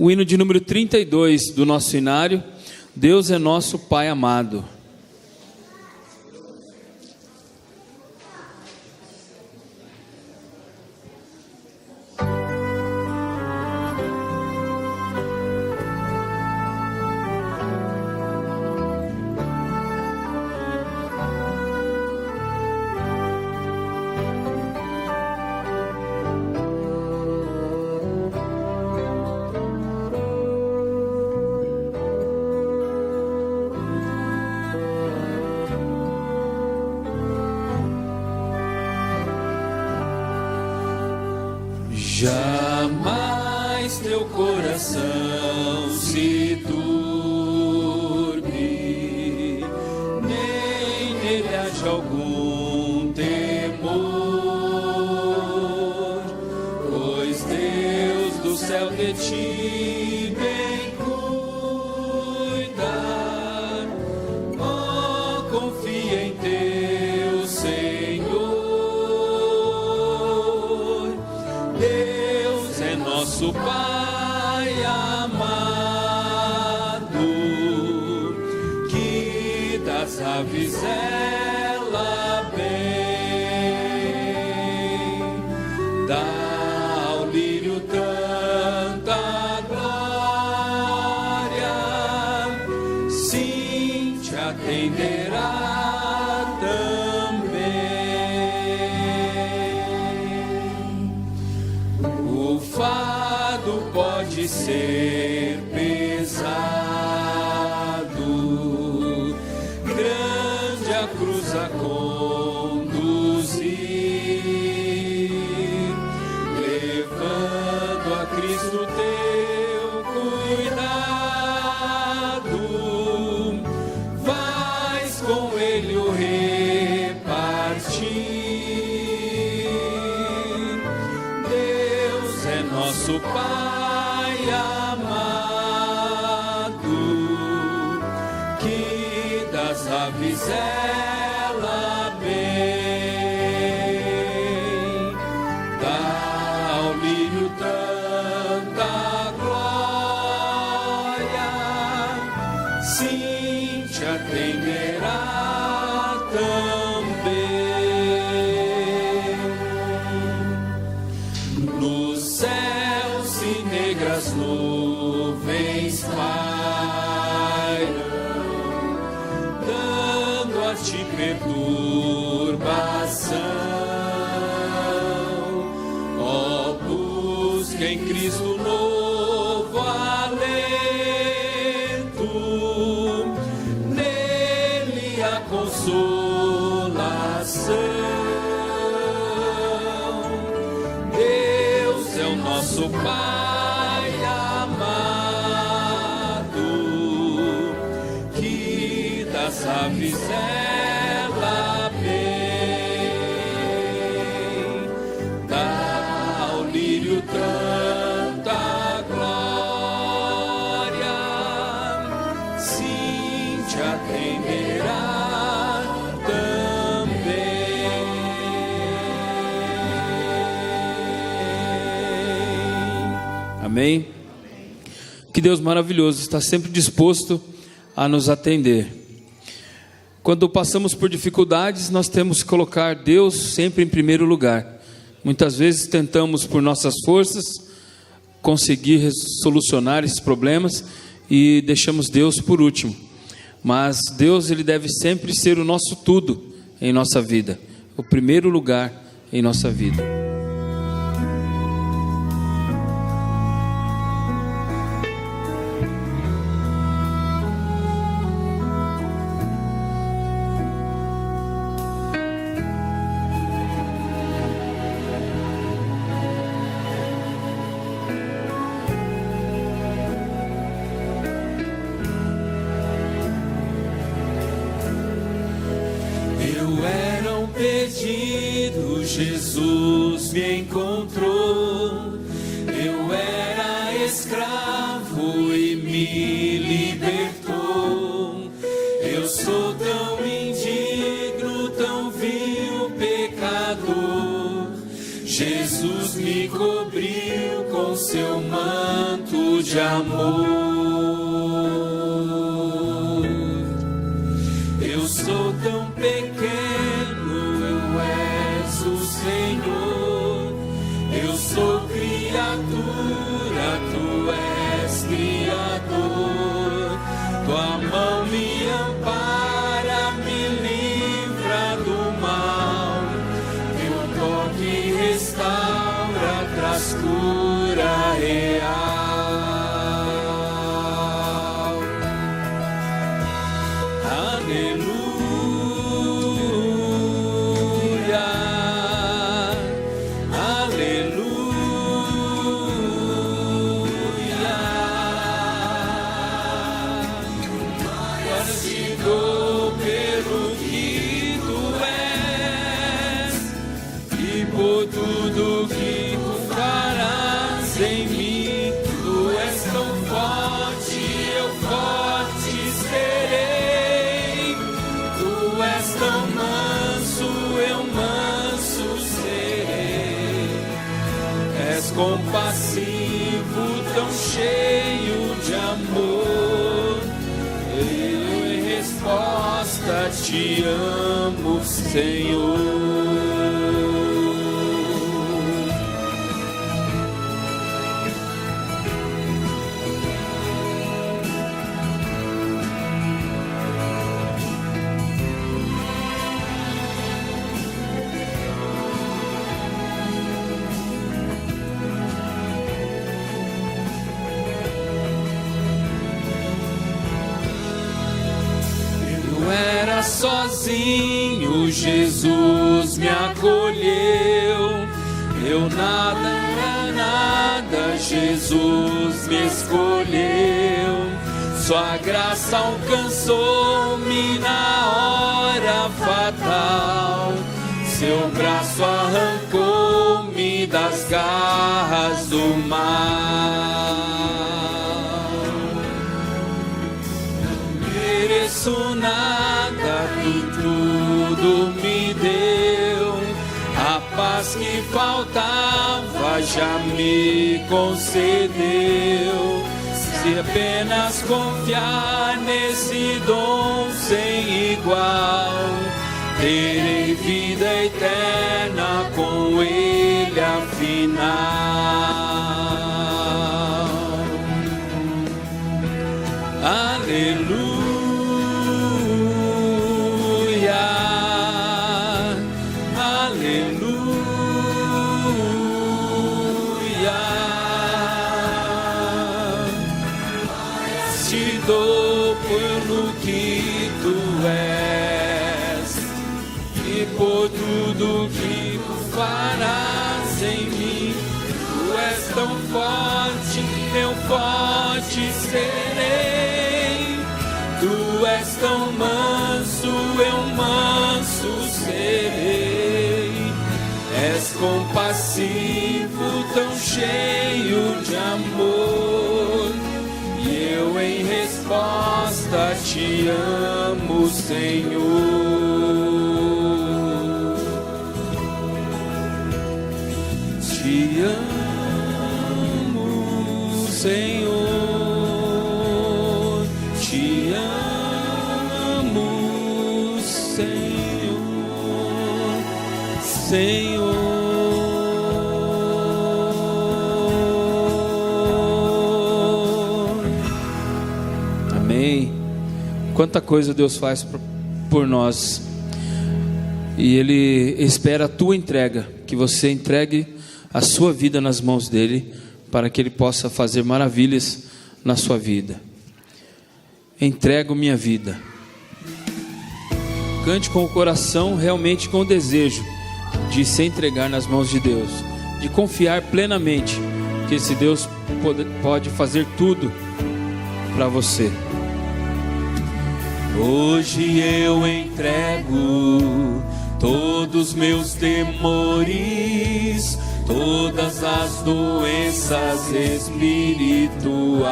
O hino de número 32 do nosso inário, Deus é nosso Pai amado. Jamais teu coração se turbe, nem nele haja algum temor, pois Deus do céu de ti bem cuida. Oh, confia em teu Senhor. Deus é nosso Pai amado, que das aves ela bem, dá ao lírio tanta glória, sim te atenderá também. O fardo pode ser pesado, grande a cruz a conduzir, levando a Cristo teu cuidado, vais com ele o repartir. Deus é nosso Pai amado, que das aves ela bem, dá ao lírio tanta glória, sim te atenderá também. No céu se negras nuvens pairam, dando a ti perturbação. Ó, busca em Cristo novo alento, nele a consolação. Deus é o nosso Pai amado, que das aves ela bem, dá ao lírio tanta glória, sim te atenderá também. Amém? Que Deus maravilhoso está sempre disposto a nos atender. Quando passamos por dificuldades, nós temos que colocar Deus sempre em primeiro lugar. Muitas vezes tentamos por nossas forças conseguir solucionar esses problemas e deixamos Deus por último. Mas Deus, ele deve sempre ser o nosso tudo em nossa vida, o primeiro lugar em nossa vida. Eu era um perdido, Jesus me encontrou. Eu era escravo e me libertou. Eu sou tão indigno, tão vil pecador. Jesus me cobriu com seu manto de amor. Eu sou tão pequeno, eu és o Senhor. Eu sou criatura, tu és Criador. Tua mão me ampara, me livra do mal. Teu toque restaura, traz cura real. Aleluia, aleluia. Glória te dou pelo que tu és e por tudo que tu farás em mim. Tu és tão forte, eu forte serei. Tu és tão manso, eu manso serei. És compassivo, tão cheio de amor. Eu em resposta te amo, Senhor. Eu era sozinho, Jesus me acolheu. Eu nada era nada, Jesus me escolheu. Sua graça alcançou-me na hora fatal. Seu braço arrancou-me das garras do mal. Mereço nada, tu tudo me deu. A paz que faltava já me concedeu. Se apenas confiar nesse dom sem igual, terei vida eterna com ele afinal. Aleluia, aleluia. Te dou pelo que tu és e por tudo que tu farás em mim. Tu és tão forte, eu forte serei. Tu és tão manso, eu manso serei. És compassivo, tão cheio de amor. E eu em resposta te amo, Senhor. Te amo, Senhor. Te amo, Senhor. Senhor. Amém. Quanta coisa Deus faz por nós. E Ele espera a tua entrega, que você entregue a sua vida nas mãos dEle, para que Ele possa fazer maravilhas na sua vida. Entrego minha vida. Cante com o coração, realmente com o desejo de se entregar nas mãos de Deus, de confiar plenamente que esse Deus pode fazer tudo para você. Hoje eu entrego todos meus temores, todas as doenças espirituais.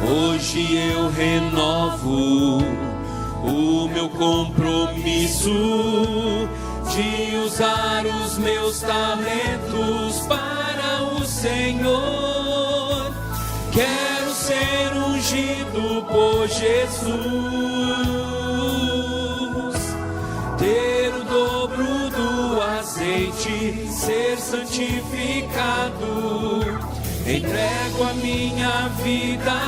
Hoje eu renovo o meu compromisso de usar os meus talentos para o Senhor. Quero ser ungido por Jesus, ter o dobro do azeite, ser santificado. Entrego a minha vida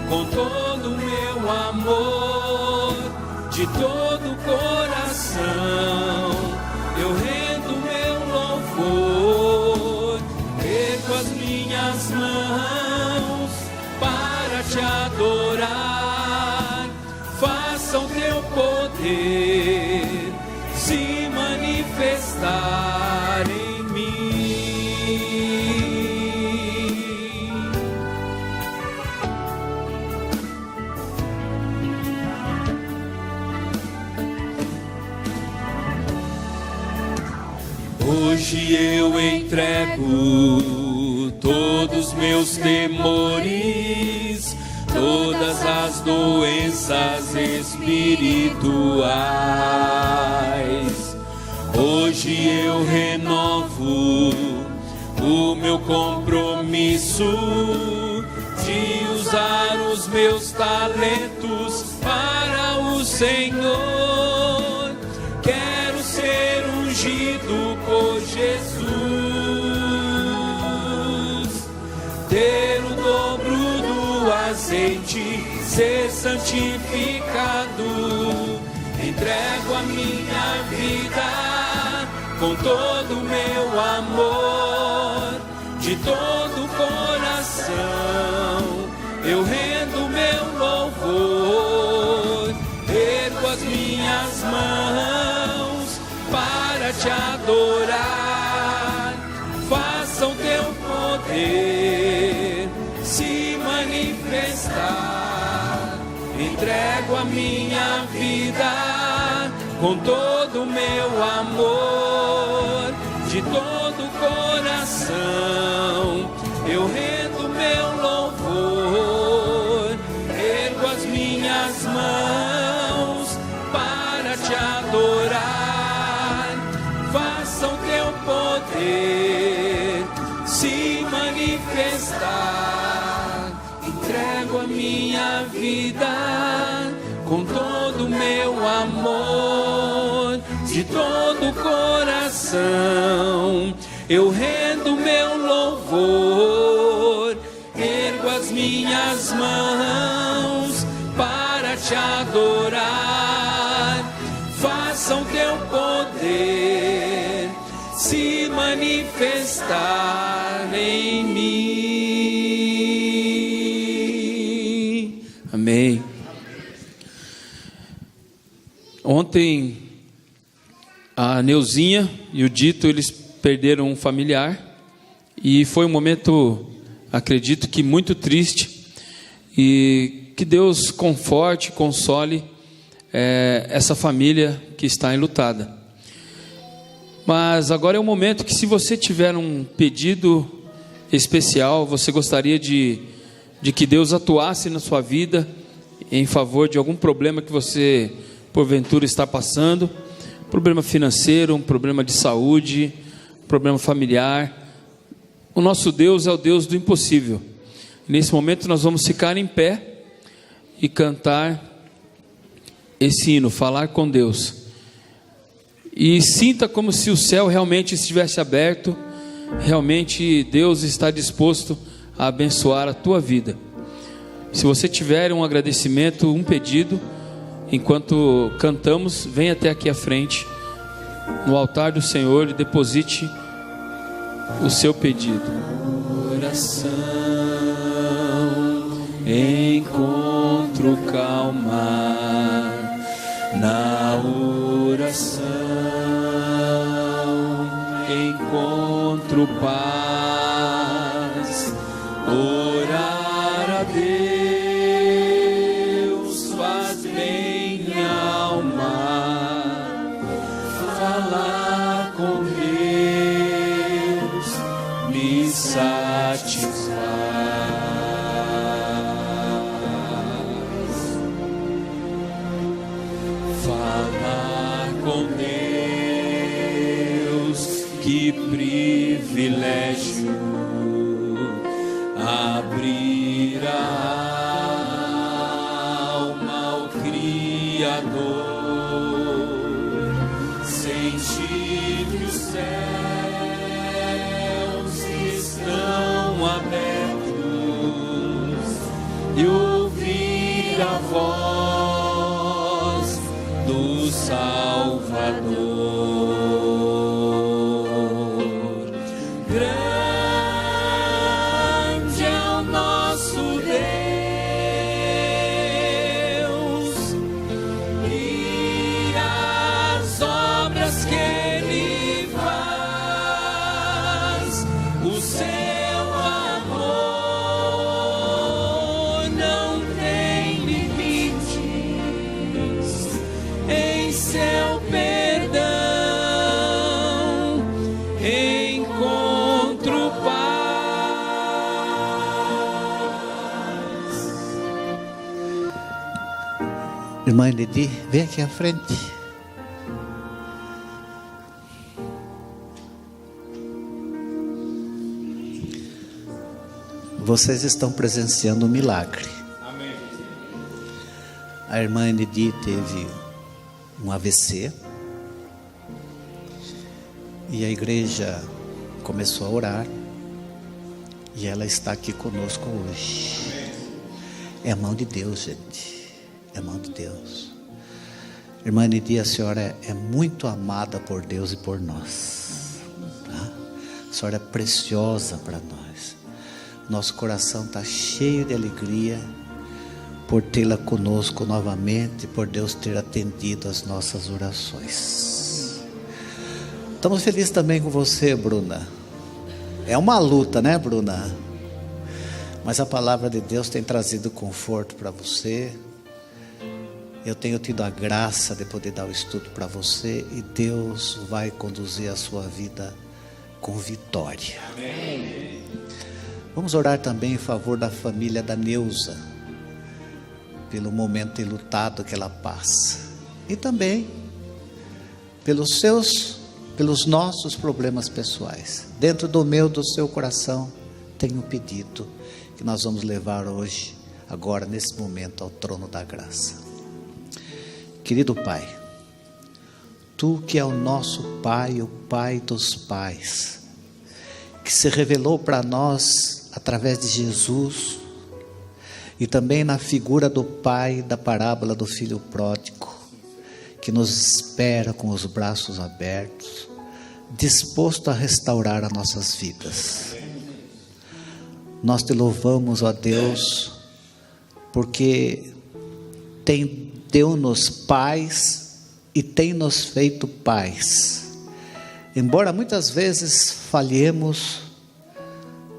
com todo o meu amor, de todo o coração. Eu rendo meu louvor, ergo as minhas mãos para te adorar. Faça o teu poder se manifestar em mim. Hoje eu entrego todos meus temores, todas as doenças espirituais. Hoje eu renovo o meu compromisso de usar os meus talentos para o Senhor. Quero ser ungido por Jesus, ter o dobro do azeite, ser santificado. Entrego a minha vida com todo o meu amor, de todo o coração. Eu rendo meu louvor, ergo as minhas mãos para te adorar. Faça o teu poder se manifestar. Entrego a minha vida com todo o meu amor, de todo o coração. Eu rendo meu louvor, ergo as minhas mãos para te adorar. Faça o teu poder se manifestar. Entrego a minha vida com todo o meu amor, de todo o coração. Eu rendo meu louvor, ergo as minhas mãos para te adorar. Faça o teu poder se manifestar em mim. Amém. Ontem a Neuzinha e o Dito, eles perderam um familiar e foi um momento, acredito que muito triste, e que Deus conforte, console essa família que está enlutada. Mas agora é o momento que, se você tiver um pedido especial, você gostaria de que Deus atuasse na sua vida em favor de algum problema que você porventura está passando, problema financeiro, um problema de saúde, problema familiar, o nosso Deus é o Deus do impossível. Nesse momento nós vamos ficar em pé e cantar esse hino, falar com Deus, e sinta como se o céu realmente estivesse aberto. Realmente Deus está disposto a abençoar a tua vida. Se você tiver um agradecimento, um pedido, enquanto cantamos, venha até aqui à frente, no altar do Senhor, e deposite o seu pedido. Oração, encontro calma na oração, encontro paz. Orar a Deus faz bem minha alma, falar com Deus me satisfaz. Falar com Deus, que privilégio. abrir a alma ao Criador, sentir que os céus estão abertos e ouvir a voz do Salvador. Grande é o nosso Deus e as obras que Ele faz, o seu amor não tem limites, em seu perdão encontro paz. Irmã Enedi, vem aqui à frente. Vocês estão presenciando um milagre. Amém. A irmã Enedi teve um AVC e a igreja começou a orar e ela está aqui conosco hoje. É a mão de Deus, gente. É a mão de Deus. Irmã Enedi, a senhora é muito amada por Deus e por nós, tá? A senhora é preciosa para nós. Nosso coração está cheio de alegria por tê-la conosco novamente, por Deus ter atendido as nossas orações. Estamos felizes também com você, Bruna. É uma luta, né, Bruna? Mas a palavra de Deus tem trazido conforto para você. Eu tenho tido a graça de poder dar o estudo para você e Deus vai conduzir a sua vida com vitória. Amém. Vamos orar também em favor da família da Neuza, pelo momento enlutado que ela passa, e também pelos nossos problemas pessoais. Dentro do seu coração, tem um pedido que nós vamos levar hoje, agora, nesse momento, ao trono da graça. Querido Pai, Tu que é o nosso Pai, o Pai dos pais, que se revelou para nós através de Jesus, e também na figura do Pai da parábola do Filho Pródigo, que nos espera com os braços abertos, disposto a restaurar as nossas vidas. Nós te louvamos, ó Deus, porque deu-nos paz e tem nos feito paz. Embora muitas vezes falhemos,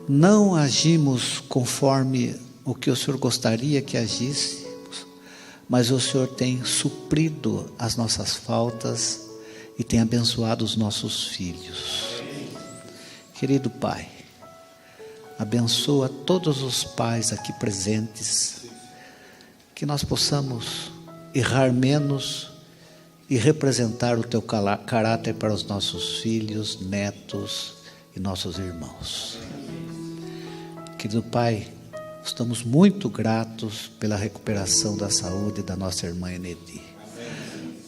não agimos conforme o que o Senhor gostaria que agíssemos, mas o Senhor tem suprido as nossas faltas e tem abençoado os nossos filhos. Querido Pai, abençoa todos os pais aqui presentes, que nós possamos errar menos e representar o Teu caráter para os nossos filhos, netos e nossos irmãos. Querido Pai, estamos muito gratos pela recuperação da saúde da nossa irmã Enedi.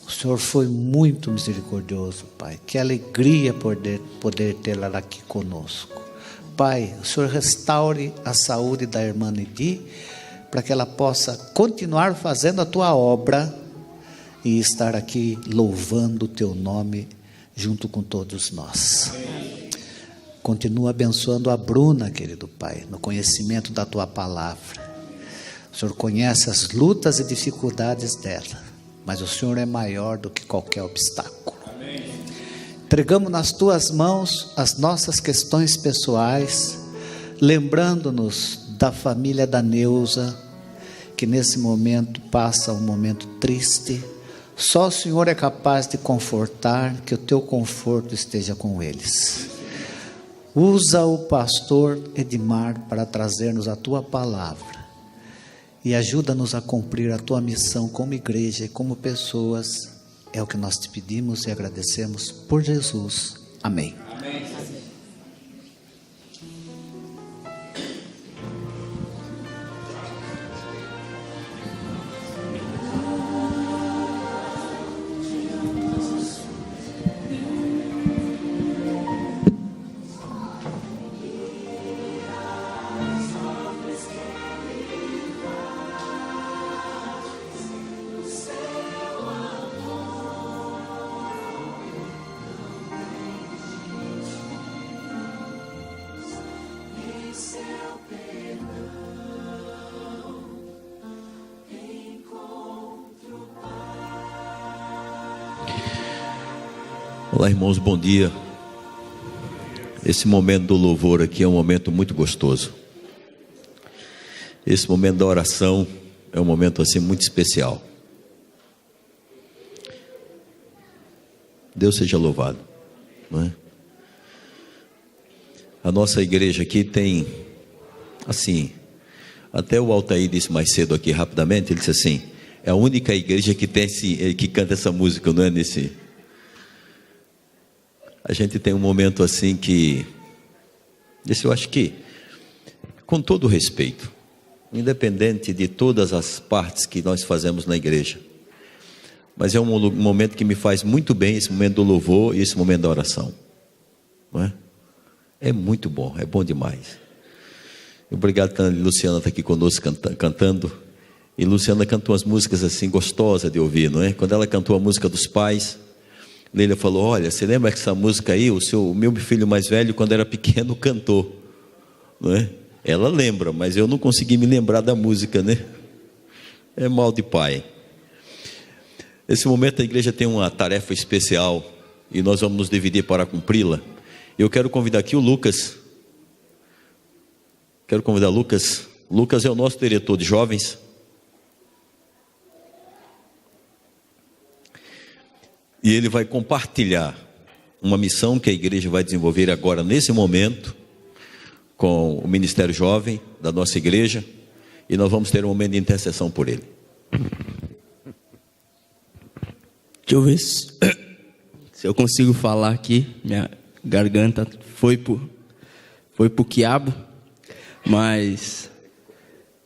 O Senhor foi muito misericordioso, Pai. Que alegria poder tê-la aqui conosco. Pai, o Senhor restaure a saúde da irmã Enedi, para que ela possa continuar fazendo a Tua obra e estar aqui louvando o Teu nome junto com todos nós. Continua abençoando a Bruna, querido Pai, no conhecimento da Tua palavra. O Senhor conhece as lutas e dificuldades dela, mas o Senhor é maior do que qualquer obstáculo. Amém. Entregamos nas Tuas mãos as nossas questões pessoais, lembrando-nos da família da Neuza, que nesse momento passa um momento triste. Só o Senhor é capaz de confortar, que o Teu conforto esteja com eles. Usa o pastor Edmar para trazer-nos a Tua palavra e ajuda-nos a cumprir a Tua missão como igreja e como pessoas. É o que nós te pedimos e agradecemos por Jesus. Amém. Amém. Olá, irmãos, bom dia. Esse momento do louvor aqui é um momento muito gostoso. Esse momento da oração é um momento assim muito especial. Deus seja louvado, não é? A nossa igreja aqui tem, assim, até o Altair disse mais cedo aqui rapidamente, ele disse assim, é a única igreja que tem que canta essa música, não é? A gente tem um momento assim que, esse eu acho que, com todo respeito, independente de todas as partes que nós fazemos na igreja, mas é um momento que me faz muito bem, esse momento do louvor e esse momento da oração, não é? É muito bom, é bom demais. Obrigado, Luciana está aqui conosco cantando. E Luciana cantou umas músicas assim gostosas de ouvir, não é? Quando ela cantou a música dos pais, Leila falou, olha, você lembra que essa música aí, o meu filho mais velho, quando era pequeno, cantou, não é? Ela lembra, mas eu não consegui me lembrar da música, né? É mal de pai. Nesse momento a igreja tem uma tarefa especial e nós vamos nos dividir para cumpri-la. Eu quero convidar aqui o Lucas. Quero convidar o Lucas. Lucas é o nosso diretor de jovens. E ele vai compartilhar uma missão que a igreja vai desenvolver agora, nesse momento, com o Ministério Jovem da nossa igreja. E nós vamos ter um momento de intercessão por ele. Deixa eu ver se eu consigo falar aqui. Minha garganta foi pro quiabo. Mas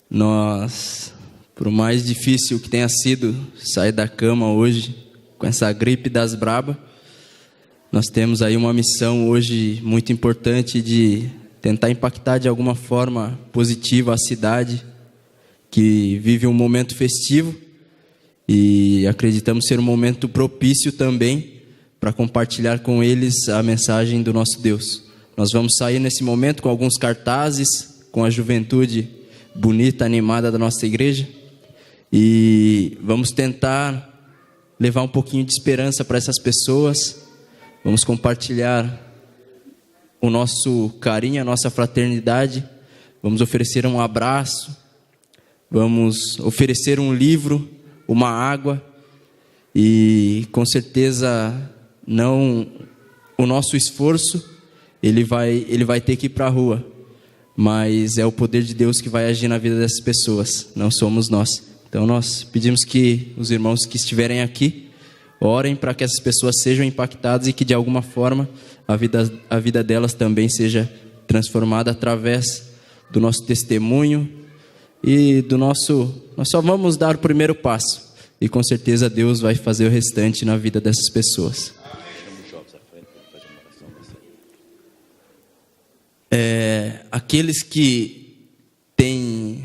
nós, por mais difícil que tenha sido sair da cama hoje, com essa gripe das braba, nós temos aí uma missão hoje muito importante de tentar impactar de alguma forma positiva a cidade que vive um momento festivo e acreditamos ser um momento propício também para compartilhar com eles a mensagem do nosso Deus. Nós vamos sair nesse momento com alguns cartazes, com a juventude bonita, animada da nossa igreja, e vamos tentar levar um pouquinho de esperança para essas pessoas. Vamos compartilhar o nosso carinho, a nossa fraternidade. Vamos oferecer um abraço, vamos oferecer um livro, uma água, e com certeza não o nosso esforço, ele vai ter que ir para a rua, mas é o poder de Deus que vai agir na vida dessas pessoas, não somos nós. Então nós pedimos que os irmãos que estiverem aqui orem para que essas pessoas sejam impactadas e que de alguma forma a vida delas também seja transformada através do nosso testemunho e do nosso... Nós só vamos dar o primeiro passo e com certeza Deus vai fazer o restante na vida dessas pessoas. Aqueles que têm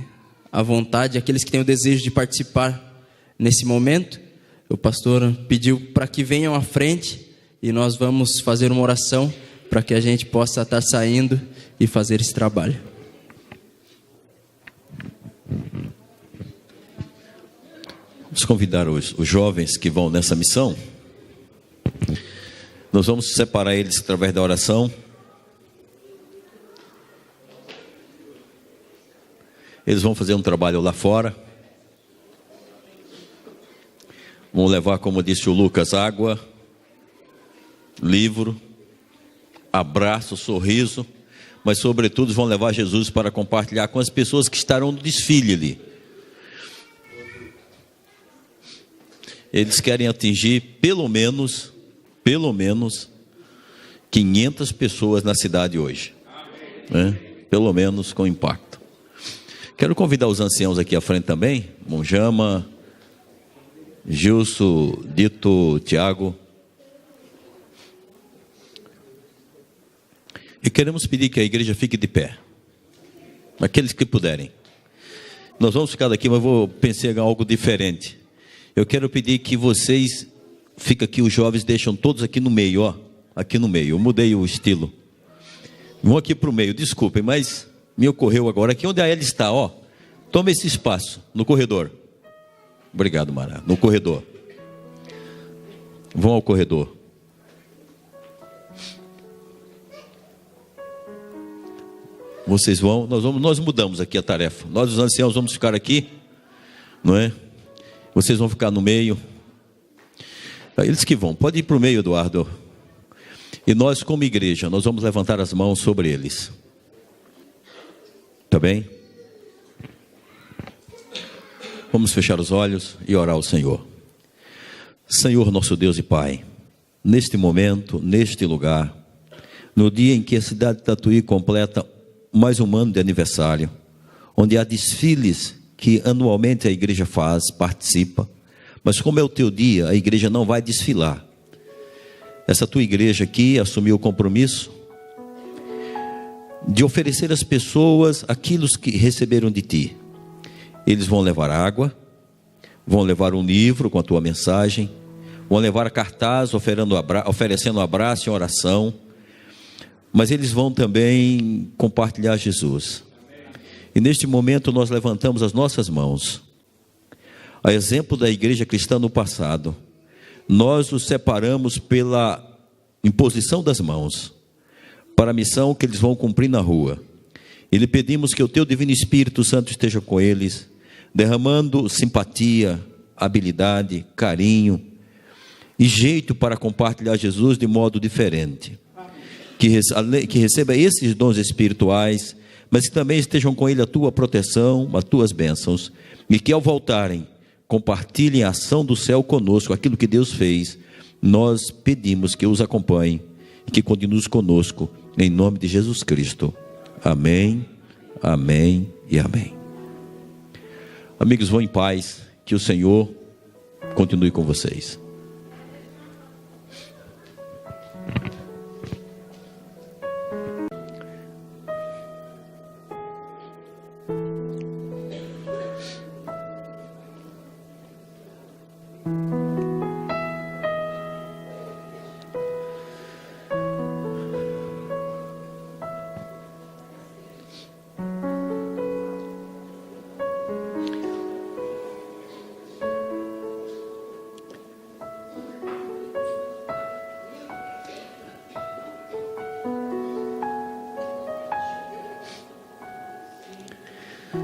a vontade, aqueles que têm o desejo de participar nesse momento, o pastor pediu para que venham à frente e nós vamos fazer uma oração para que a gente possa estar saindo e fazer esse trabalho. Vamos convidar os jovens que vão nessa missão. Nós vamos separar eles através da oração. Eles vão fazer um trabalho lá fora. Vão levar, como disse o Lucas, água, livro, abraço, sorriso, mas sobretudo vão levar Jesus para compartilhar com as pessoas que estarão no desfile ali. Eles querem atingir pelo menos 500 pessoas na cidade hoje, né? Pelo menos com impacto. Quero convidar os anciãos aqui à frente também, Monjama, Gilson, Dito, Tiago. E queremos pedir que a igreja fique de pé, aqueles que puderem. Nós vamos ficar daqui, mas pensei em algo diferente. Eu quero pedir que vocês, fica aqui, os jovens deixam todos aqui no meio, ó, aqui no meio. Eu mudei o estilo. Vão aqui para o meio, desculpem, mas me ocorreu agora aqui onde a Ela está, ó. Toma esse espaço no corredor. Obrigado, Mara. No corredor. Vão ao corredor. Vocês vão, nós mudamos aqui a tarefa. Nós, os anciãos, vamos ficar aqui, não é? Vocês vão ficar no meio. Eles que vão, pode ir para o meio, Eduardo. E nós, como igreja, nós vamos levantar as mãos sobre eles. Tá bem? Vamos fechar os olhos e orar ao Senhor. Senhor, nosso Deus e Pai, neste momento, neste lugar, no dia em que a cidade de Tatuí completa mais um ano de aniversário, onde há desfiles que anualmente a igreja faz, participa, mas como é o teu dia, a igreja não vai desfilar. Essa tua igreja aqui assumiu o compromisso de oferecer às pessoas aquilo que receberam de ti. Eles vão levar água, vão levar um livro com a tua mensagem, vão levar cartaz oferecendo abraço e oração, mas eles vão também compartilhar Jesus. E neste momento nós levantamos as nossas mãos, a exemplo da igreja cristã no passado. Nós os separamos pela imposição das mãos, para a missão que eles vão cumprir na rua. E lhe pedimos que o teu divino Espírito Santo esteja com eles, derramando simpatia, habilidade, carinho e jeito para compartilhar Jesus de modo diferente. Que receba esses dons espirituais, mas que também estejam com ele a tua proteção, as tuas bênçãos, e que ao voltarem, compartilhem a ação do céu conosco, aquilo que Deus fez. Nós pedimos que os acompanhe e que continue conosco, em nome de Jesus Cristo. Amém, amém e amém. Amigos, vão em paz, que o Senhor continue com vocês.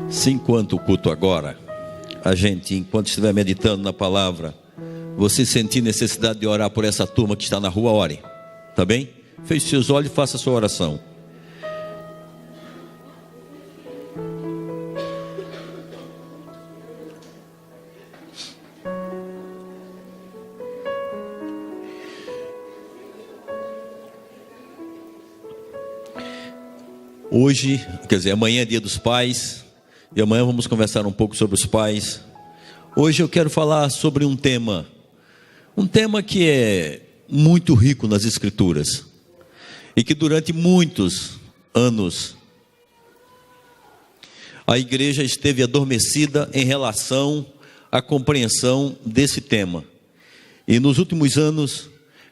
Se enquanto o culto agora, a gente, enquanto estiver meditando na palavra, você sentir necessidade de orar por essa turma que está na rua, ore, tá bem? Feche seus olhos e faça a sua oração. Hoje, amanhã é dia dos pais, e amanhã vamos conversar um pouco sobre os pais. Hoje eu quero falar sobre um tema que é muito rico nas Escrituras, e que durante muitos anos a igreja esteve adormecida em relação à compreensão desse tema. E nos últimos anos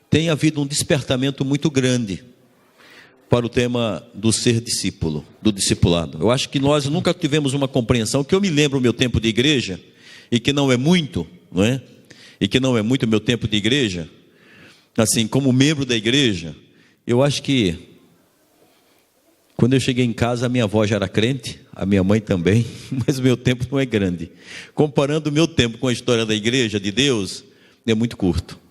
tem havido um despertamento muito grande para o tema do ser discípulo, do discipulado. Eu acho que nós nunca tivemos uma compreensão, que eu me lembro o meu tempo de igreja, e que não é muito, não é? E que não é muito o meu tempo de igreja, assim, como membro da igreja, eu acho que quando eu cheguei em casa, a minha avó já era crente, a minha mãe também, mas o meu tempo não é grande. Comparando o meu tempo com a história da igreja de Deus, é muito curto.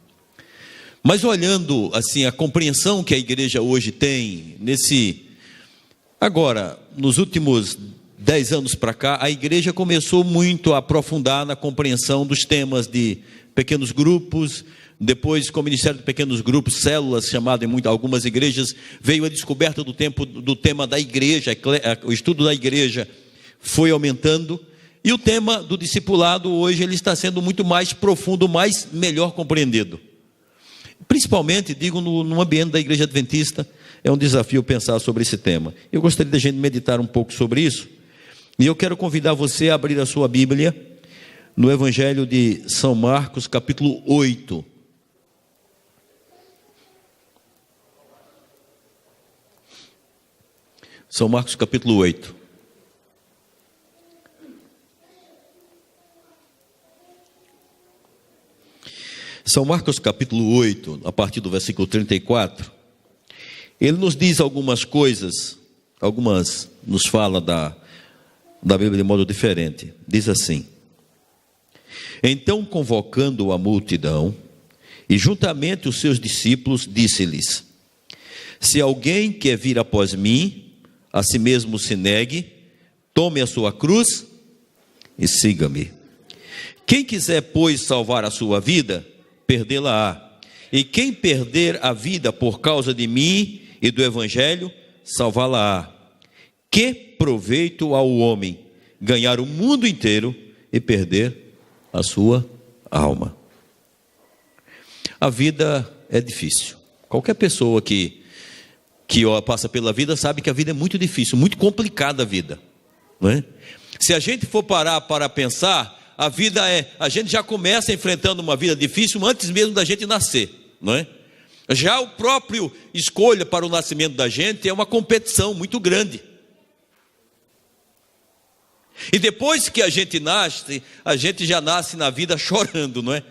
Mas olhando assim a compreensão que a igreja hoje tem, nos últimos 10 anos para cá, a igreja começou muito a aprofundar na compreensão dos temas de pequenos grupos. Depois, com o ministério de pequenos grupos, células, chamado em algumas igrejas, veio a descoberta do tema da igreja, o estudo da igreja foi aumentando, e o tema do discipulado hoje ele está sendo muito mais profundo, melhor compreendido. Principalmente, digo, no ambiente da igreja adventista, é um desafio pensar sobre esse tema. Eu gostaria de a gente meditar um pouco sobre isso, e eu quero convidar você a abrir a sua Bíblia no Evangelho de São Marcos, capítulo 8. São Marcos, capítulo 8. São Marcos capítulo 8, a partir do versículo 34, ele nos diz algumas coisas, nos fala da Bíblia de modo diferente. Diz assim: então, convocando a multidão e juntamente os seus discípulos, disse-lhes: se alguém quer vir após mim, a si mesmo se negue, tome a sua cruz e siga-me. Quem quiser, pois, salvar a sua vida, perdê-la-á. E quem perder a vida por causa de mim e do Evangelho, salvá-la-á. Que proveito ao homem ganhar o mundo inteiro e perder a sua alma? A vida é difícil. Qualquer pessoa que passa pela vida sabe que a vida é muito difícil, muito complicada a vida, não é? Se a gente for parar para pensar, a gente já começa enfrentando uma vida difícil antes mesmo da gente nascer, não é? Já o próprio escolha para o nascimento da gente é uma competição muito grande. E depois que a gente nasce, a gente já nasce na vida chorando, não é?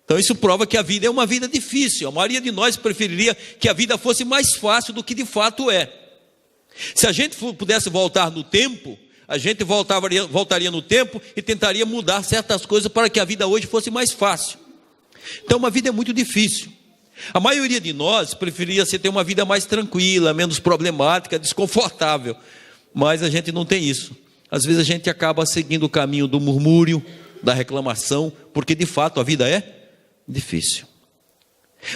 Então isso prova que a vida é uma vida difícil. A maioria de nós preferiria que a vida fosse mais fácil do que de fato é. Se a gente pudesse voltar no tempo, a gente voltaria no tempo e tentaria mudar certas coisas para que a vida hoje fosse mais fácil. Então uma vida é muito difícil. A maioria de nós preferia ter uma vida mais tranquila, menos problemática, desconfortável. Mas a gente não tem isso. Às vezes a gente acaba seguindo o caminho do murmúrio, da reclamação, porque de fato a vida é difícil.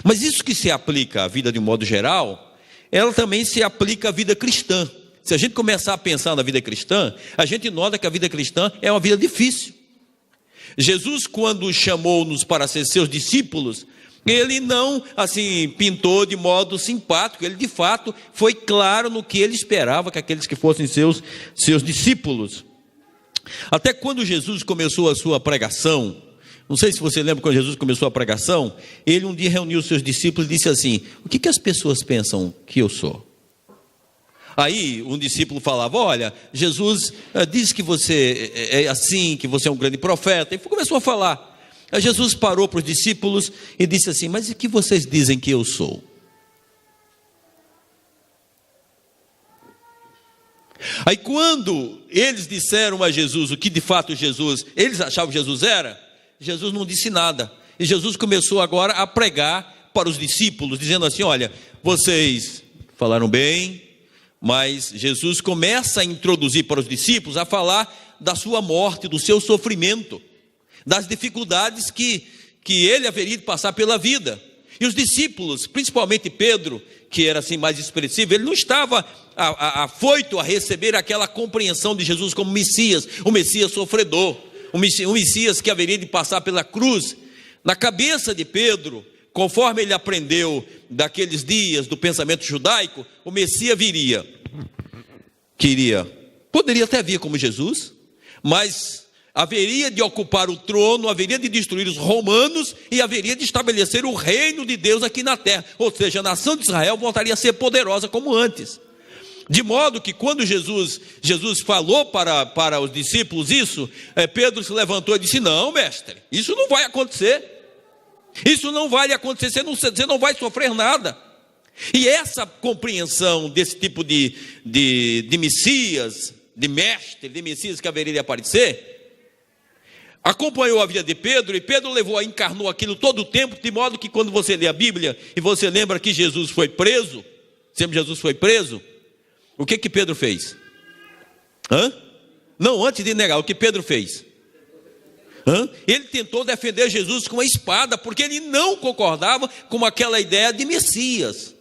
Mas isso que se aplica à vida de um modo geral, ela também se aplica à vida cristã. Se a gente começar a pensar na vida cristã, a gente nota que a vida cristã é uma vida difícil. Jesus, quando chamou-nos para ser seus discípulos, ele não pintou de modo simpático. Ele de fato foi claro no que ele esperava que aqueles que fossem seus discípulos. Até quando Jesus começou a sua pregação, não sei se você lembra, quando Jesus começou a pregação, ele um dia reuniu os seus discípulos e disse assim: o que as pessoas pensam que eu sou? Aí um discípulo falava: olha, Jesus diz que você é assim, que você é um grande profeta. E começou a falar. Aí Jesus parou para os discípulos e disse assim: mas o que vocês dizem que eu sou? Aí quando eles disseram a Jesus o que de fato eles achavam que Jesus era, Jesus não disse nada. E Jesus começou agora a pregar para os discípulos, dizendo assim: olha, vocês falaram bem, mas Jesus começa a introduzir para os discípulos, a falar da sua morte, do seu sofrimento, das dificuldades que ele haveria de passar pela vida. E os discípulos, principalmente Pedro, que era mais expressivo, ele não estava afoito a receber aquela compreensão de Jesus como Messias, o Messias sofredor, o Messias que haveria de passar pela cruz. Na cabeça de Pedro, conforme ele aprendeu daqueles dias do pensamento judaico, o Messias poderia até vir como Jesus, mas haveria de ocupar o trono, haveria de destruir os romanos e haveria de estabelecer o reino de Deus aqui na terra. Ou seja, a nação de Israel voltaria a ser poderosa como antes. De modo que quando Jesus falou para os discípulos isso, Pedro se levantou e disse: não, mestre, isso não vai acontecer. Isso não vai acontecer, você não vai sofrer nada. E essa compreensão desse tipo de Messias, de mestre, de Messias que haveria de aparecer, acompanhou a vida de Pedro, e Pedro encarnou aquilo todo o tempo, de modo que quando você lê a Bíblia, e você lembra que Jesus foi preso, o que Pedro fez? Não, antes de negar, o que Pedro fez? Ele tentou defender Jesus com a espada, porque ele não concordava com aquela ideia de Messias.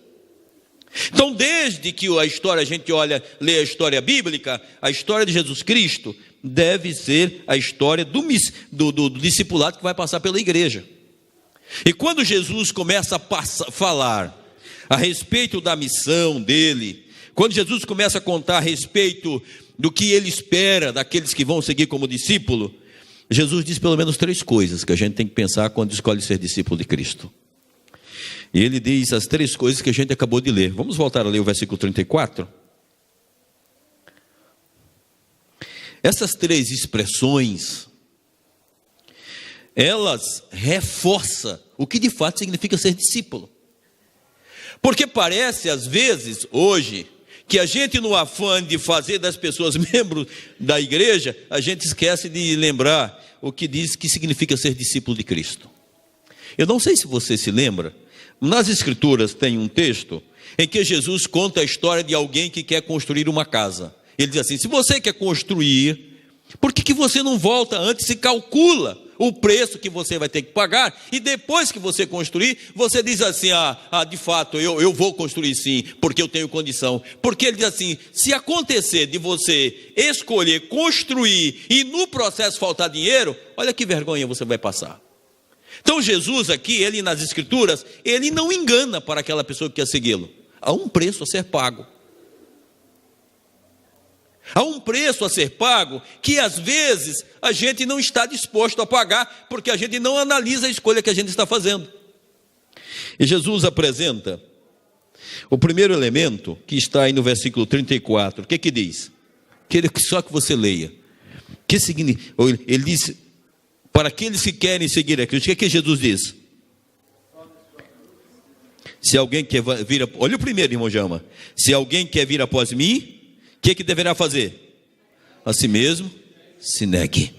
Então, desde que a gente lê a história bíblica, a história de Jesus Cristo deve ser a história do discipulado que vai passar pela igreja. E quando Jesus começa a falar a respeito da missão dele, quando Jesus começa a contar a respeito do que ele espera daqueles que vão seguir como discípulo, Jesus diz pelo menos 3 coisas que a gente tem que pensar quando escolhe ser discípulo de Cristo. E ele diz as 3 coisas que a gente acabou de ler. Vamos voltar a ler o versículo 34? Essas 3 expressões, elas reforçam o que de fato significa ser discípulo. Porque parece às vezes, hoje, que a gente, no afã de fazer das pessoas membros da igreja, a gente esquece de lembrar o que diz que significa ser discípulo de Cristo. Eu não sei se você se lembra, nas Escrituras tem um texto em que Jesus conta a história de alguém que quer construir uma casa. Ele diz assim: se você quer construir, por que você não volta antes e calcula o preço que você vai ter que pagar, e depois que você construir, você diz assim: de fato, eu vou construir sim, porque eu tenho condição. Porque ele diz assim: se acontecer de você escolher construir e no processo faltar dinheiro, olha que vergonha você vai passar. Então Jesus aqui, ele nas Escrituras, ele não engana para aquela pessoa que quer segui-lo. Há um preço a ser pago. Há um preço a ser pago que às vezes a gente não está disposto a pagar, porque a gente não analisa a escolha que a gente está fazendo. E Jesus apresenta o primeiro elemento, que está aí no versículo 34. O que diz? Só que você leia. Que significa? Ele diz: para aqueles que querem seguir a Cristo. O que Jesus diz? Se alguém quer vir, olha o primeiro, irmão Jama. Se alguém quer vir após mim, o que deverá fazer? A si mesmo se negue.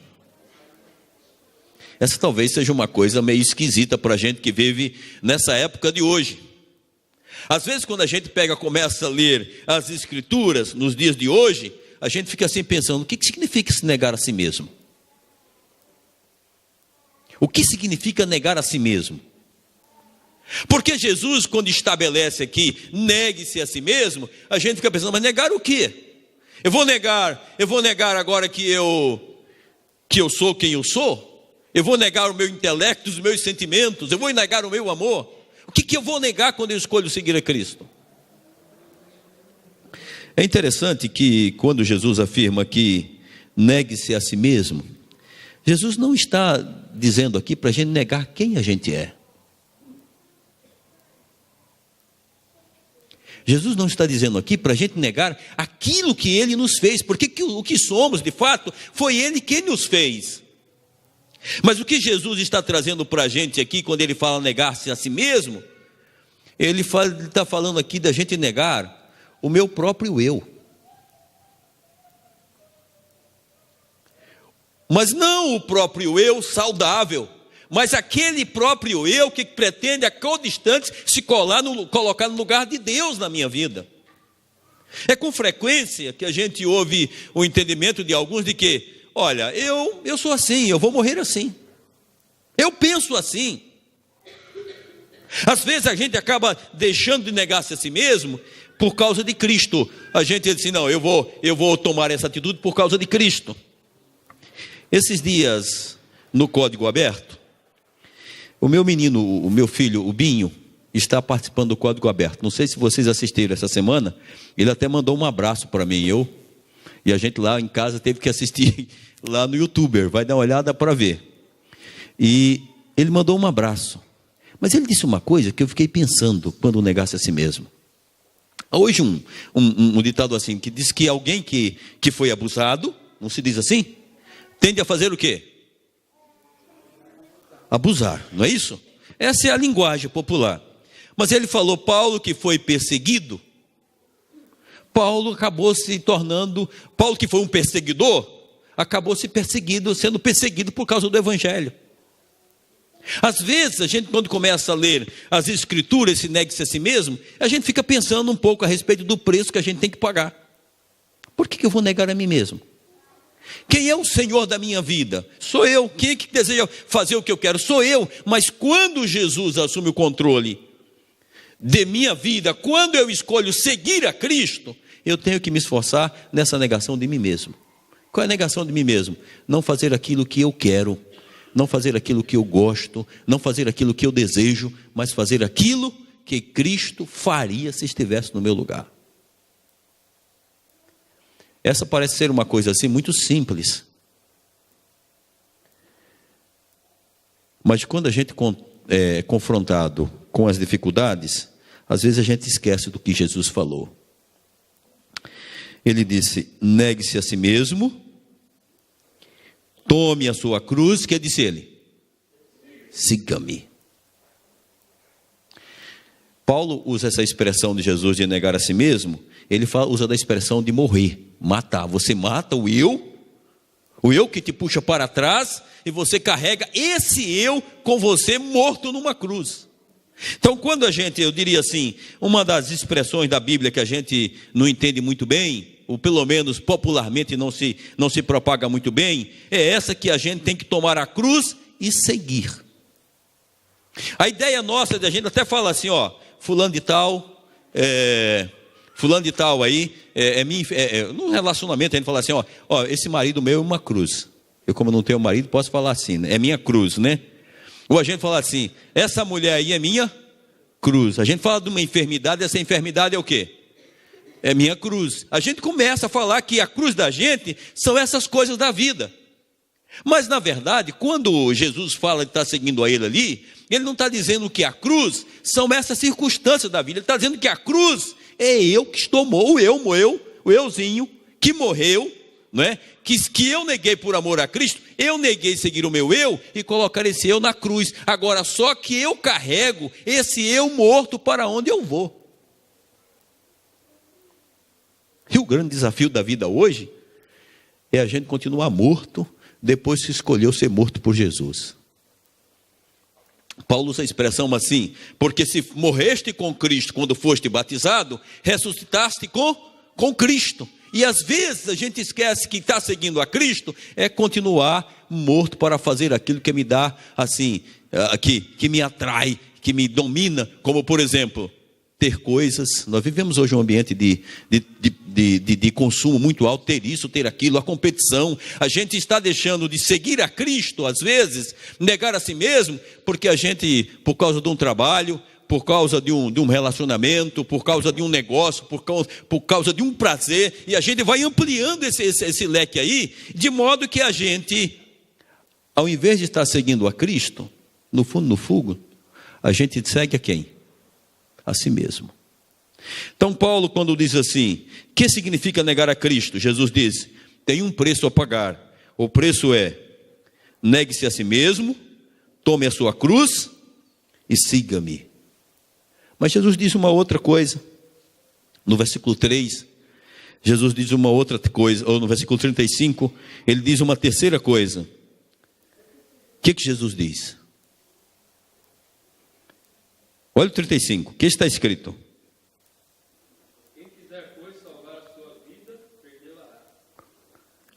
Essa talvez seja uma coisa meio esquisita para a gente que vive nessa época de hoje. Às vezes quando a gente começa a ler as Escrituras nos dias de hoje, a gente fica assim pensando: o que significa se negar a si mesmo? O que significa negar a si mesmo? Porque Jesus, quando estabelece aqui, negue-se a si mesmo, a gente fica pensando: mas negar o quê? Eu vou negar agora que eu sou quem eu sou? Eu vou negar o meu intelecto, os meus sentimentos? Eu vou negar o meu amor? O que eu vou negar quando eu escolho seguir a Cristo? É interessante que quando Jesus afirma que negue-se a si mesmo, Jesus não está dizendo aqui para a gente negar quem a gente é. Jesus não está dizendo aqui para a gente negar aquilo que Ele nos fez, porque o que somos de fato foi Ele quem nos fez. Mas o que Jesus está trazendo para a gente aqui, quando Ele fala negar-se a si mesmo, Ele está falando aqui da gente negar o meu próprio eu. Mas não o próprio eu saudável, mas aquele próprio eu que pretende a todo instante se colocar no lugar de Deus na minha vida. É com frequência que a gente ouve o entendimento de alguns de que: olha, eu sou assim, eu vou morrer assim, eu penso assim. Às vezes a gente acaba deixando de negar-se a si mesmo por causa de Cristo. A gente diz assim: não, eu vou tomar essa atitude por causa de Cristo. Esses dias, no Código Aberto, o meu filho, o Binho, está participando do Código Aberto. Não sei se vocês assistiram essa semana. Ele até mandou um abraço para mim. E a gente lá em casa teve que assistir lá no YouTube. Vai dar uma olhada para ver. E ele mandou um abraço. Mas ele disse uma coisa que eu fiquei pensando quando negasse a si mesmo. Hoje um ditado assim, que diz que alguém que foi abusado, não se diz assim? Tende a fazer o quê? Abusar, não é isso? Essa é a linguagem popular. Mas ele falou: Paulo que foi perseguido, Paulo que foi um perseguidor, acabou sendo perseguido por causa do Evangelho. Às vezes a gente, quando começa a ler as Escrituras, se negue-se a si mesmo, a gente fica pensando um pouco a respeito do preço que a gente tem que pagar. Por que eu vou negar a mim mesmo? Quem é o Senhor da minha vida? Sou eu. Quem é que deseja fazer o que eu quero? Sou eu. Mas quando Jesus assume o controle de minha vida, quando eu escolho seguir a Cristo, eu tenho que me esforçar nessa negação de mim mesmo. Qual é a negação de mim mesmo? Não fazer aquilo que eu quero, não fazer aquilo que eu gosto, não fazer aquilo que eu desejo, mas fazer aquilo que Cristo faria se estivesse no meu lugar. Essa parece ser uma coisa assim muito simples. Mas quando a gente é confrontado com as dificuldades, às vezes a gente esquece do que Jesus falou. Ele disse: negue-se a si mesmo, tome a sua cruz. O que disse ele? Siga-me. Paulo usa essa expressão de Jesus de negar a si mesmo, ele usa da expressão de morrer, matar. Você mata o eu que te puxa para trás, e você carrega esse eu com você morto numa cruz. Então, quando eu diria assim, uma das expressões da Bíblia que a gente não entende muito bem, ou pelo menos popularmente não se propaga muito bem, é essa que a gente tem que tomar a cruz e seguir. A ideia nossa, a gente até fala assim, fulano de tal aí, num relacionamento a gente fala assim, esse marido meu é uma cruz. Eu, como não tenho marido, posso falar assim, né? É minha cruz, né? Ou a gente fala assim, essa mulher aí é minha cruz. A gente fala de uma enfermidade, essa enfermidade é o quê? É minha cruz. A gente começa a falar que a cruz da gente são essas coisas da vida. Mas, na verdade, quando Jesus fala que está seguindo a ele ali, ele não está dizendo que a cruz são essas circunstâncias da vida. Ele está dizendo que a cruz é eu que estou o euzinho que morreu, não é? Que eu neguei por amor a Cristo, eu neguei seguir o meu eu e colocar esse eu na cruz. Agora, só que eu carrego esse eu morto para onde eu vou. E o grande desafio da vida hoje é a gente continuar morto depois que escolheu ser morto por Jesus. Paulo usa a expressão assim, porque se morreste com Cristo quando foste batizado, ressuscitaste com Cristo. E às vezes a gente esquece que está seguindo a Cristo é continuar morto para fazer aquilo que me dá, assim, que me atrai, que me domina, como por exemplo, ter coisas. Nós vivemos hoje um ambiente de consumo muito alto, ter isso, ter aquilo, a competição. A gente está deixando de seguir a Cristo, às vezes, negar a si mesmo, porque a gente, por causa de um trabalho, por causa de um relacionamento, por causa de um negócio, por causa de um prazer, e a gente vai ampliando esse leque aí, de modo que a gente, ao invés de estar seguindo a Cristo, no fundo, a gente segue a quem? A si mesmo. Então Paulo, quando diz assim, o que significa negar a Cristo? Jesus diz, tem um preço a pagar. O preço é, negue-se a si mesmo, tome a sua cruz e siga-me. Mas Jesus diz uma outra coisa, no versículo 3, Jesus diz uma outra coisa, ou no versículo 35, ele diz uma terceira coisa. O que Jesus diz? Olha o 35, o que está escrito? Quem quiser, pois, salvar a sua vida, perdê-la-á.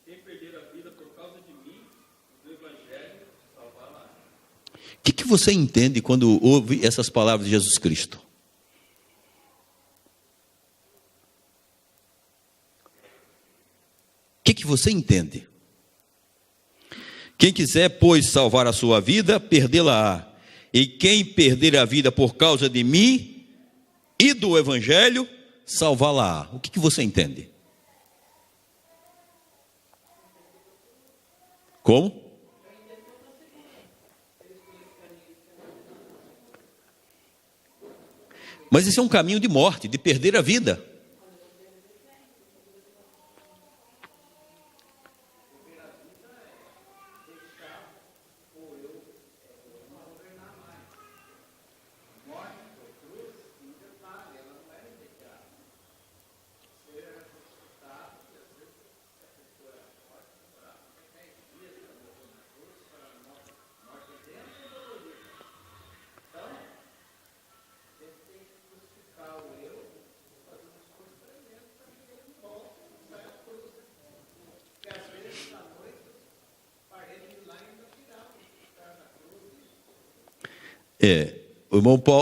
Quem perder a vida por causa de mim, do Evangelho, salvá-la-á. O que você entende quando ouve essas palavras de Jesus Cristo? O que você entende? Quem quiser, pois, salvar a sua vida, perdê-la-á. E quem perder a vida por causa de mim e do Evangelho, salvá-la-á. O que você entende? Como? Mas esse é um caminho de morte, de perder a vida.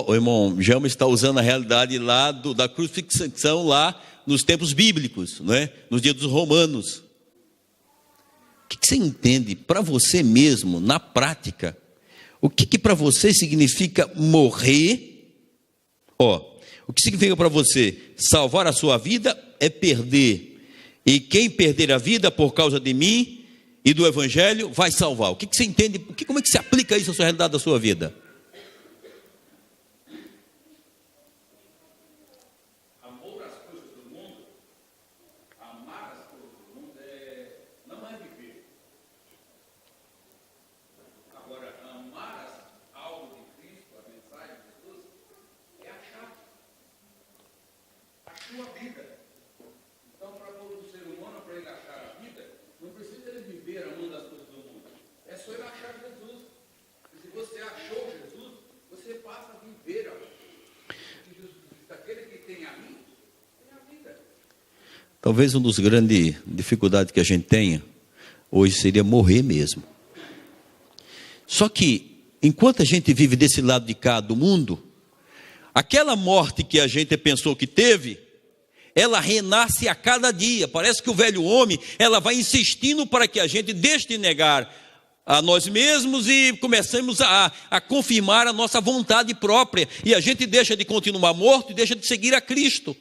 O irmão Jama está usando a realidade lá da crucifixão lá nos tempos bíblicos, não é? Nos dias dos romanos. O que você entende para você mesmo, na prática? O que para você significa morrer? O que significa para você salvar a sua vida é perder. E quem perder a vida por causa de mim e do Evangelho vai salvar. O que você entende? Como é que se aplica isso à sua realidade da sua vida? Talvez uma das grandes dificuldades que a gente tenha hoje seria morrer mesmo. Só que, enquanto a gente vive desse lado de cá do mundo, aquela morte que a gente pensou que teve, ela renasce a cada dia. Parece que o velho homem, ela vai insistindo para que a gente deixe de negar a nós mesmos e comecemos a confirmar a nossa vontade própria. E a gente deixa de continuar morto e deixa de seguir a Cristo.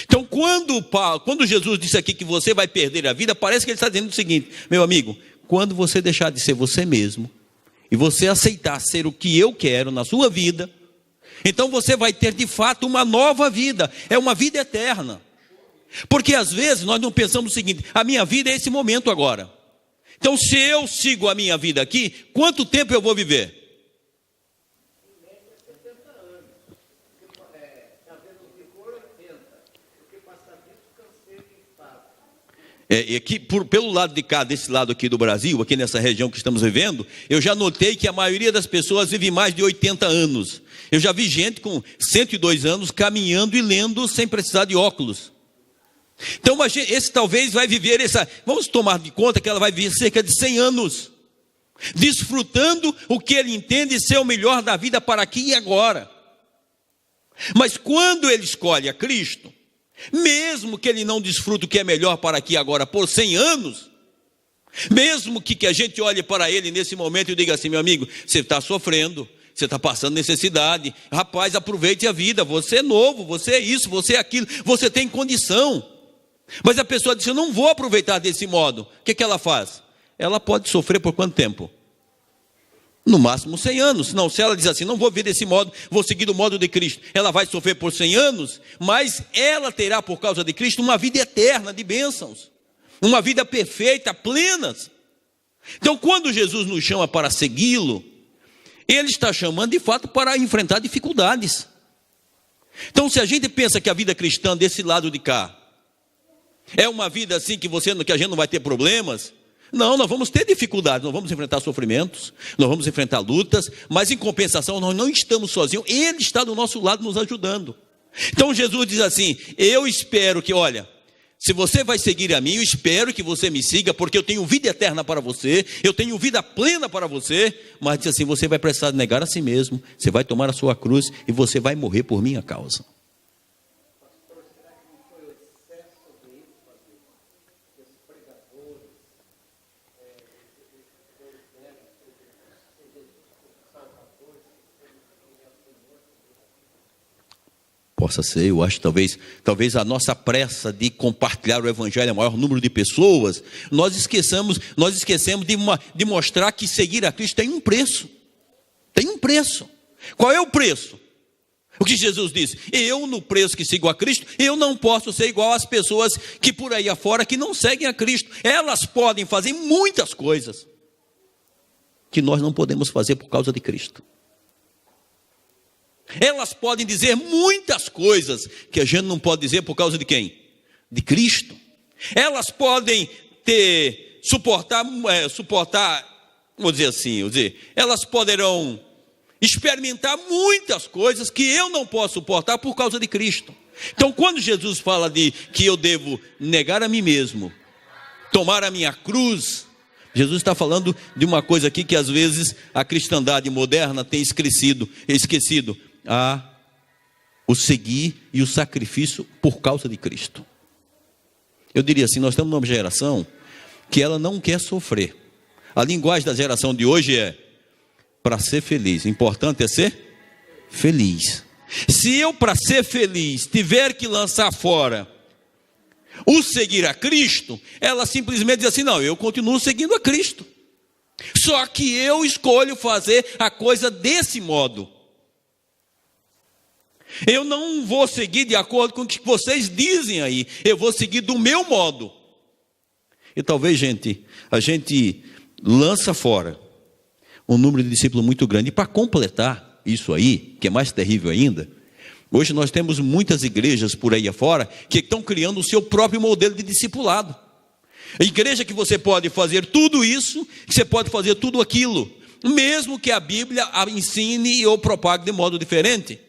Então, quando Jesus disse aqui que você vai perder a vida, parece que ele está dizendo o seguinte: meu amigo, quando você deixar de ser você mesmo, e você aceitar ser o que eu quero na sua vida, então você vai ter de fato uma nova vida, é uma vida eterna. Porque às vezes nós não pensamos o seguinte: a minha vida é esse momento agora. Então, se eu sigo a minha vida aqui, quanto tempo eu vou viver? E aqui, pelo lado de cá, desse lado aqui do Brasil, aqui nessa região que estamos vivendo, eu já notei que a maioria das pessoas vive mais de 80 anos. Eu já vi gente com 102 anos caminhando e lendo sem precisar de óculos. Então, esse talvez vai viver vamos tomar de conta que ela vai viver cerca de 100 anos, desfrutando o que ele entende ser o melhor da vida para aqui e agora. Mas quando ele escolhe a Cristo, mesmo que ele não desfrute o que é melhor para aqui e agora por 100 anos, mesmo que a gente olhe para ele nesse momento e diga assim: meu amigo, você está sofrendo, você está passando necessidade, rapaz, aproveite a vida, você é novo, você é isso, você é aquilo, você tem condição. Mas a pessoa diz: eu não vou aproveitar desse modo. O que ela faz? Ela pode sofrer por quanto tempo? No máximo 100 anos. Não, se ela diz assim: não vou vir desse modo, vou seguir do modo de Cristo, ela vai sofrer por 100 anos, mas ela terá por causa de Cristo uma vida eterna de bênçãos, uma vida perfeita, plena. Então, quando Jesus nos chama para segui-lo, ele está chamando de fato para enfrentar dificuldades. Então, se a gente pensa que a vida cristã desse lado de cá é uma vida assim que a gente não vai ter problemas, não, nós vamos ter dificuldades, nós vamos enfrentar sofrimentos, nós vamos enfrentar lutas, mas em compensação nós não estamos sozinhos, ele está do nosso lado nos ajudando. Então Jesus diz assim: eu espero que, olha, se você vai seguir a mim, eu espero que você me siga, porque eu tenho vida eterna para você, eu tenho vida plena para você. Mas diz assim: você vai precisar negar a si mesmo, você vai tomar a sua cruz e você vai morrer por minha causa. Possa ser, eu acho, talvez a nossa pressa de compartilhar o evangelho a maior número de pessoas, nós esquecemos de mostrar que seguir a Cristo tem um preço. Tem um preço. Qual é o preço? O que Jesus disse: eu, no preço que sigo a Cristo, eu não posso ser igual às pessoas que por aí afora que não seguem a Cristo. Elas podem fazer muitas coisas que nós não podemos fazer por causa de Cristo. Elas podem dizer muitas coisas que a gente não pode dizer por causa de quem? De Cristo. Elas podem suportar, vou dizer assim, elas poderão experimentar muitas coisas que eu não posso suportar por causa de Cristo. Então, quando Jesus fala que eu devo negar a mim mesmo, tomar a minha cruz, Jesus está falando de uma coisa aqui que às vezes a cristandade moderna tem esquecido. O seguir e o sacrifício por causa de Cristo. Eu diria assim: nós estamos numa geração que ela não quer sofrer. A linguagem da geração de hoje é: para ser feliz, o importante é ser feliz. Se eu, para ser feliz, tiver que lançar fora o seguir a Cristo, ela simplesmente diz assim: não, eu continuo seguindo a Cristo, só que eu escolho fazer a coisa desse modo. Eu não vou seguir de acordo com o que vocês dizem aí, eu vou seguir do meu modo. E talvez, a gente lança fora um número de discípulos muito grande. E para completar isso aí, que é mais terrível ainda, hoje nós temos muitas igrejas por aí afora que estão criando o seu próprio modelo de discipulado. A igreja que você pode fazer tudo isso, que você pode fazer tudo aquilo, mesmo que a Bíblia a ensine ou propague de modo diferente.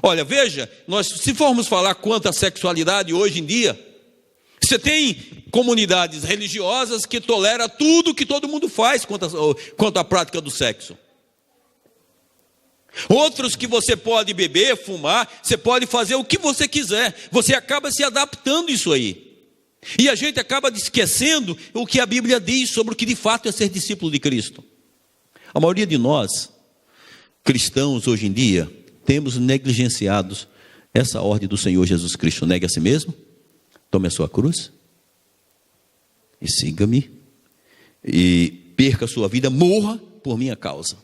Olha, veja, se formos falar quanto à sexualidade hoje em dia, você tem comunidades religiosas que toleram tudo que todo mundo faz quanto à prática do sexo. Outros que você pode beber, fumar, você pode fazer o que você quiser. Você acaba se adaptando a isso aí. E a gente acaba esquecendo o que a Bíblia diz sobre o que de fato é ser discípulo de Cristo. A maioria de nós, cristãos hoje em dia, temos negligenciado essa ordem do Senhor Jesus Cristo. Negue a si mesmo, tome a sua cruz e siga-me, e perca a sua vida, morra por minha causa.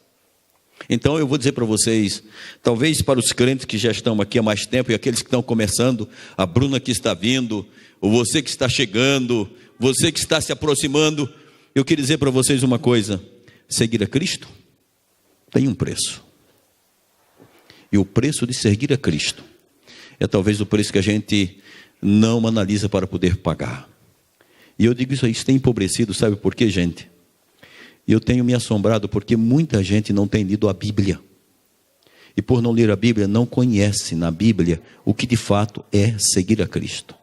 Então eu vou dizer para vocês, talvez para os crentes que já estão aqui há mais tempo e aqueles que estão começando, a Bruna que está vindo, ou você que está chegando, você que está se aproximando, eu quero dizer para vocês uma coisa: seguir a Cristo tem um preço. E o preço de seguir a Cristo é talvez o preço que a gente não analisa para poder pagar. E eu digo isso aí, isso tem empobrecido, sabe por quê, gente? E eu tenho me assombrado porque muita gente não tem lido a Bíblia. E por não ler a Bíblia, não conhece na Bíblia o que de fato é seguir a Cristo.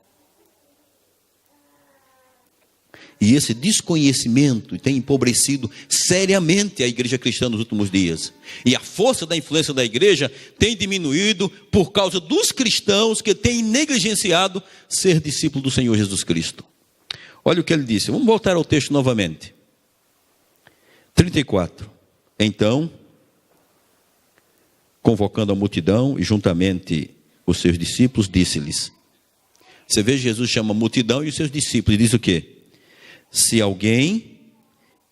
E esse desconhecimento tem empobrecido seriamente a igreja cristã nos últimos dias. E a força da influência da igreja tem diminuído por causa dos cristãos que têm negligenciado ser discípulo do Senhor Jesus Cristo. Olha o que ele disse, vamos voltar ao texto novamente. 34. Então, convocando a multidão e juntamente os seus discípulos, disse-lhes. Você vê, Jesus chama a multidão e os seus discípulos e diz o quê? Se alguém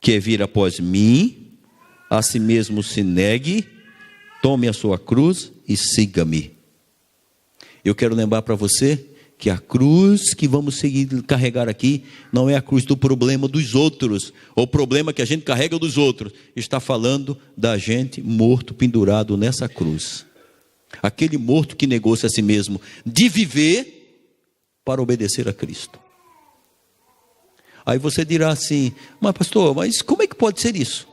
quer vir após mim, a si mesmo se negue, tome a sua cruz e siga-me. Eu quero lembrar para você que a cruz que vamos carregar aqui não é a cruz do problema dos outros, ou o problema que a gente carrega dos outros. Está falando da gente morto, pendurado nessa cruz. Aquele morto que negou-se a si mesmo de viver para obedecer a Cristo. Aí você dirá assim, mas pastor, mas como é que pode ser isso?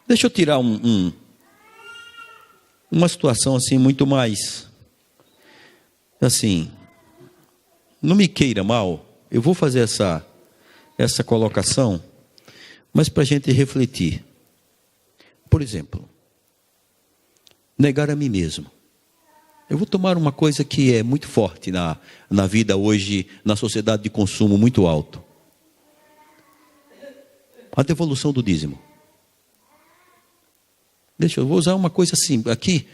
Deixa eu tirar uma situação assim muito mais, assim, não me queira mal, eu vou fazer essa colocação, mas para a gente refletir. Por exemplo, negar a mim mesmo. Eu vou tomar uma coisa que é muito forte na vida hoje, na sociedade de consumo muito alto. A devolução do dízimo. Eu vou usar uma coisa assim, aqui,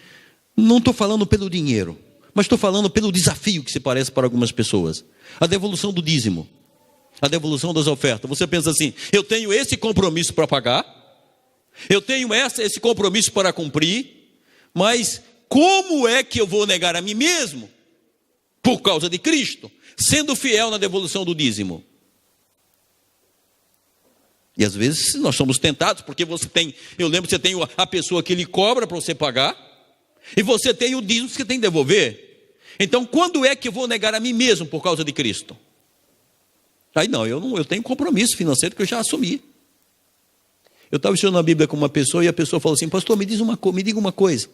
não estou falando pelo dinheiro, mas estou falando pelo desafio que se parece para algumas pessoas. A devolução do dízimo, a devolução das ofertas. Você pensa assim, eu tenho esse compromisso para pagar, eu tenho esse compromisso para cumprir, mas como é que eu vou negar a mim mesmo? Por causa de Cristo, sendo fiel na devolução do dízimo. E às vezes nós somos tentados, porque você tem, eu lembro que você tem a pessoa que lhe cobra para você pagar, e você tem o dízimo que você tem que devolver. Então quando é que eu vou negar a mim mesmo por causa de Cristo? Aí não, eu tenho compromisso financeiro que eu já assumi. Eu estava estudando a Bíblia com uma pessoa, e a pessoa falou assim, pastor, me diga uma coisa.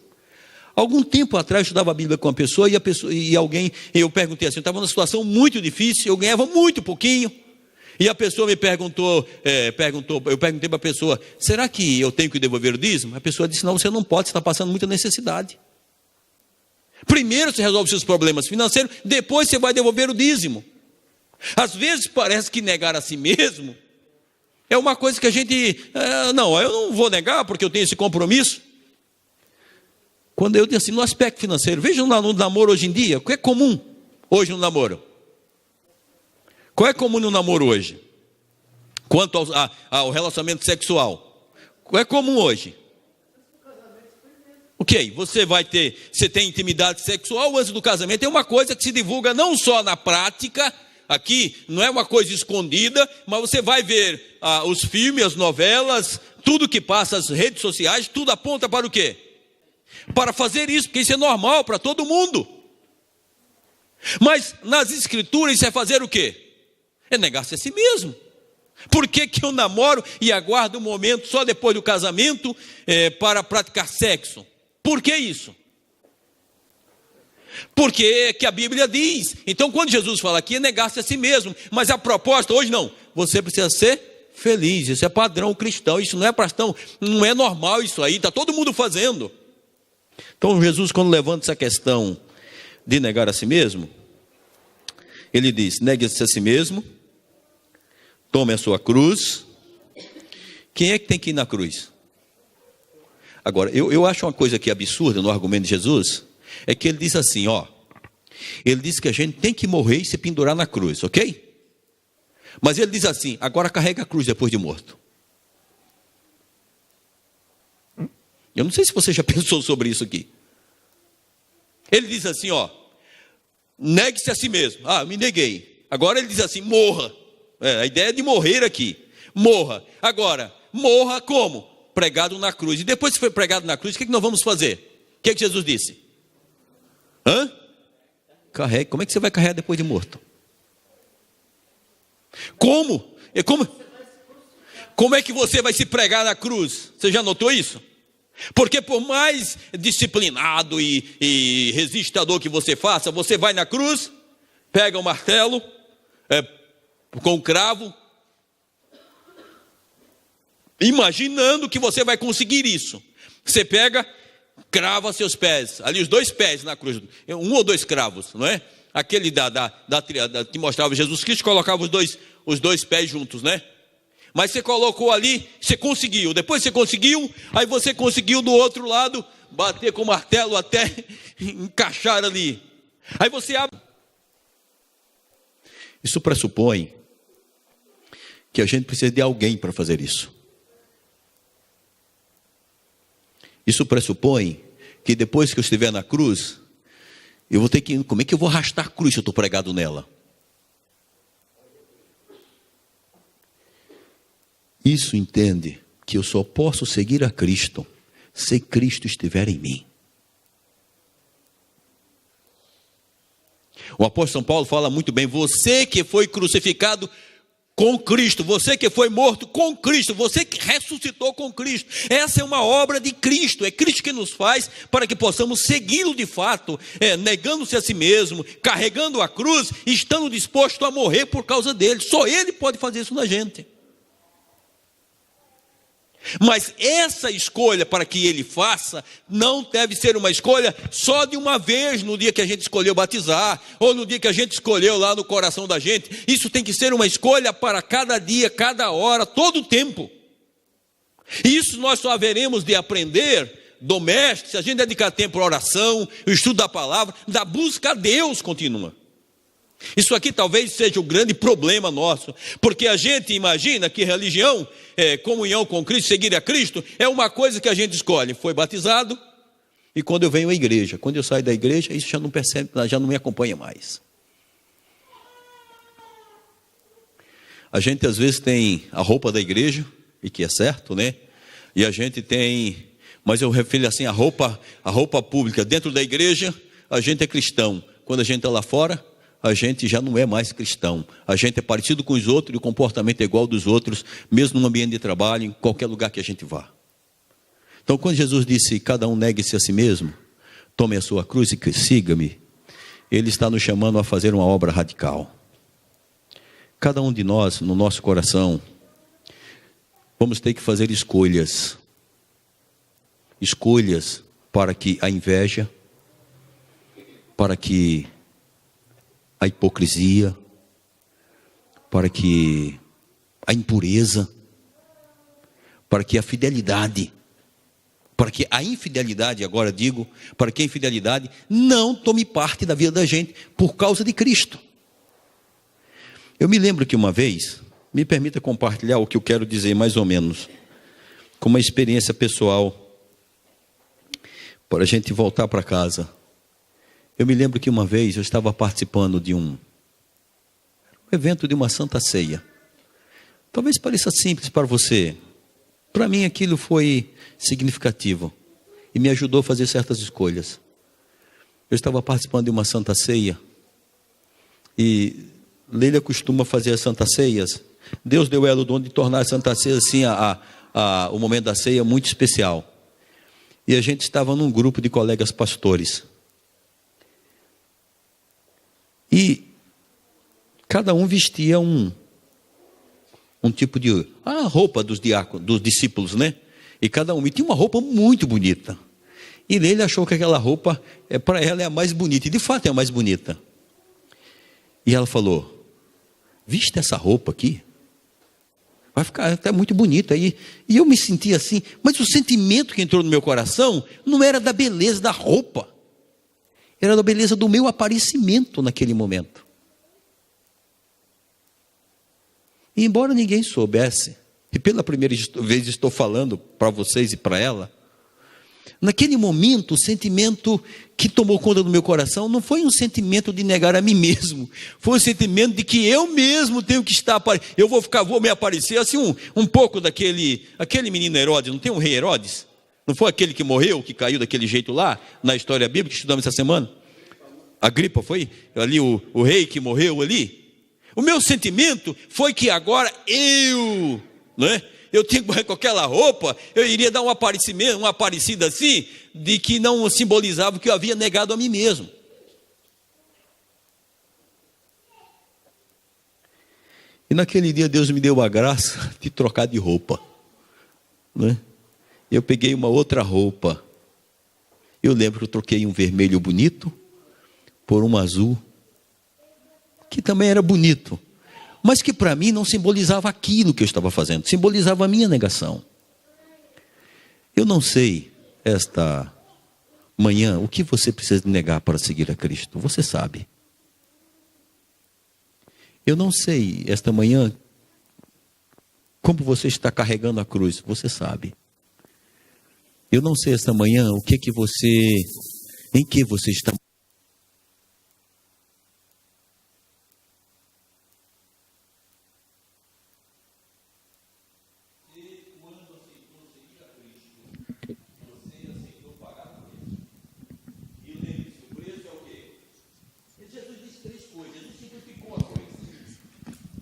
Algum tempo atrás eu estudava a Bíblia com uma pessoa, eu perguntei assim, eu estava numa situação muito difícil, eu ganhava muito pouquinho, e a pessoa me perguntou, eu perguntei para a pessoa, será que eu tenho que devolver o dízimo? A pessoa disse, não, você não pode, você está passando muita necessidade. Primeiro você resolve seus problemas financeiros, depois você vai devolver o dízimo. Às vezes parece que negar a si mesmo é uma coisa que a gente, não, eu não vou negar porque eu tenho esse compromisso. Quando eu disse assim, no aspecto financeiro, vejam no namoro hoje em dia, o que é comum hoje no namoro? Qual é comum no namoro hoje? Quanto ao relacionamento sexual, qual é comum hoje? Ok, você tem intimidade sexual antes do casamento, é uma coisa que se divulga não só na prática, aqui não é uma coisa escondida, mas você vai ver os filmes, as novelas, tudo que passa, as redes sociais, tudo aponta para o quê? Para fazer isso, porque isso é normal para todo mundo. Mas nas escrituras isso é fazer o quê? É negar-se a si mesmo. Por que eu namoro e aguardo um momento só depois do casamento para praticar sexo? Por que isso? Porque é que a Bíblia diz. Então, quando Jesus fala aqui, é negar-se a si mesmo. Mas a proposta hoje não. Você precisa ser feliz. Isso é padrão cristão. Isso não é cristão. Não é normal isso aí. Está todo mundo fazendo. Então, Jesus, quando levanta essa questão de negar a si mesmo, ele diz: negue-se a si mesmo, tome a sua cruz. Quem é que tem que ir na cruz? Agora, eu acho uma coisa aqui absurda no argumento de Jesus, é que ele diz assim, ele diz que a gente tem que morrer e se pendurar na cruz, ok? Mas ele diz assim, agora carrega a cruz depois de morto. Eu não sei se você já pensou sobre isso aqui. Ele diz assim, negue-se a si mesmo. Me neguei. Agora ele diz assim, morra. A ideia é de morrer aqui. Morra. Agora, morra como? Pregado na cruz. E depois que foi pregado na cruz, o que nós vamos fazer? O que Jesus disse? Carregue. Como é que você vai carregar depois de morto? Como? Como é que você vai se pregar na cruz? Você já notou isso? Porque por mais disciplinado e resistador que você faça, você vai na cruz, pega o martelo, com o cravo, imaginando que você vai conseguir isso. Você pega, crava seus pés, ali os 2 pés na cruz, 1 ou 2 cravos, não é? Aquele que mostrava Jesus Cristo, colocava os dois pés juntos, né? Mas você colocou ali, você conseguiu. Depois você conseguiu, aí você conseguiu do outro lado bater com o martelo até encaixar ali. Aí você abre. Isso pressupõe que a gente precisa de alguém para fazer isso. Isso pressupõe que depois que eu estiver na cruz, eu vou ter que... Como é que eu vou arrastar a cruz se eu estou pregado nela? Isso entende que eu só posso seguir a Cristo se Cristo estiver em mim. O apóstolo São Paulo fala muito bem, você que foi crucificado com Cristo, você que foi morto com Cristo, você que ressuscitou com Cristo, essa é uma obra de Cristo, é Cristo que nos faz para que possamos segui-lo de fato, negando-se a si mesmo, carregando a cruz, estando disposto a morrer por causa dele. Só Ele pode fazer isso na gente. Mas essa escolha para que ele faça, não deve ser uma escolha só de uma vez, no dia que a gente escolheu batizar, ou no dia que a gente escolheu lá no coração da gente. Isso tem que ser uma escolha para cada dia, cada hora, todo o tempo. E isso nós só haveremos de aprender do mestre, se a gente dedicar tempo à oração, o estudo da palavra, da busca a Deus contínua. Isso aqui talvez seja o grande problema nosso, porque a gente imagina que religião, comunhão com Cristo, seguir a Cristo, é uma coisa que a gente escolhe. Foi batizado, e quando eu venho à igreja, quando eu saio da igreja, isso já não percebe, já não me acompanha mais. A gente às vezes tem a roupa da igreja, e que é certo, né? E a gente tem, mas eu refiro assim, a roupa pública. Dentro da igreja, a gente é cristão. Quando a gente está lá fora, a gente já não é mais cristão. A gente é parecido com os outros, e o comportamento é igual dos outros, mesmo no ambiente de trabalho, em qualquer lugar que a gente vá. Então, quando Jesus disse, cada um negue-se a si mesmo, tome a sua cruz e siga-me, Ele está nos chamando a fazer uma obra radical. Cada um de nós, no nosso coração, vamos ter que fazer escolhas. Escolhas para que a inveja, para que a hipocrisia, para que a impureza, para que a fidelidade, para que a infidelidade, agora digo, para que a infidelidade não tome parte da vida da gente por causa de Cristo. Eu me lembro que uma vez, me permita compartilhar o que eu quero dizer mais ou menos, com uma experiência pessoal, para a gente voltar para casa. Eu me lembro que uma vez eu estava participando de um evento de uma Santa Ceia. Talvez pareça simples para você. Para mim aquilo foi significativo e me ajudou a fazer certas escolhas. Eu estava participando de uma Santa Ceia e Leila costuma fazer as Santas Ceias. Deus deu ela o dom de tornar a Santa Ceia assim, o momento da ceia muito especial. E a gente estava num grupo de colegas pastores. E cada um vestia um tipo de roupa dos diáconos, dos discípulos, né? E cada um tinha uma roupa muito bonita. E ele achou que aquela roupa, para ela, é a mais bonita. E de fato é a mais bonita. E ela falou: viste essa roupa aqui? Vai ficar até muito bonita. E eu me senti assim, mas o sentimento que entrou no meu coração não era da beleza da roupa. Era da beleza do meu aparecimento naquele momento. E embora ninguém soubesse, e pela primeira vez estou falando para vocês e para ela, naquele momento, o sentimento que tomou conta do meu coração não foi um sentimento de negar a mim mesmo, foi um sentimento de que eu mesmo tenho que estar, eu vou me aparecer assim um pouco aquele menino Herodes. Não tem um rei Herodes? Não foi aquele que morreu, que caiu daquele jeito lá, na história bíblica que estudamos essa semana? Agripa foi? Ali o rei que morreu ali? O meu sentimento foi que agora eu tinha que morrer com aquela roupa, eu iria dar uma aparecida assim, de que não simbolizava o que eu havia negado a mim mesmo. E naquele dia Deus me deu a graça de trocar de roupa, né? Eu peguei uma outra roupa. Eu lembro que eu troquei um vermelho bonito por um azul, que também era bonito, mas que para mim não simbolizava aquilo que eu estava fazendo, simbolizava a minha negação. Eu não sei, esta manhã, o que você precisa negar para seguir a Cristo, você sabe. Eu não sei, esta manhã, como você está carregando a cruz, você sabe. Eu não sei, esta manhã, em que você está.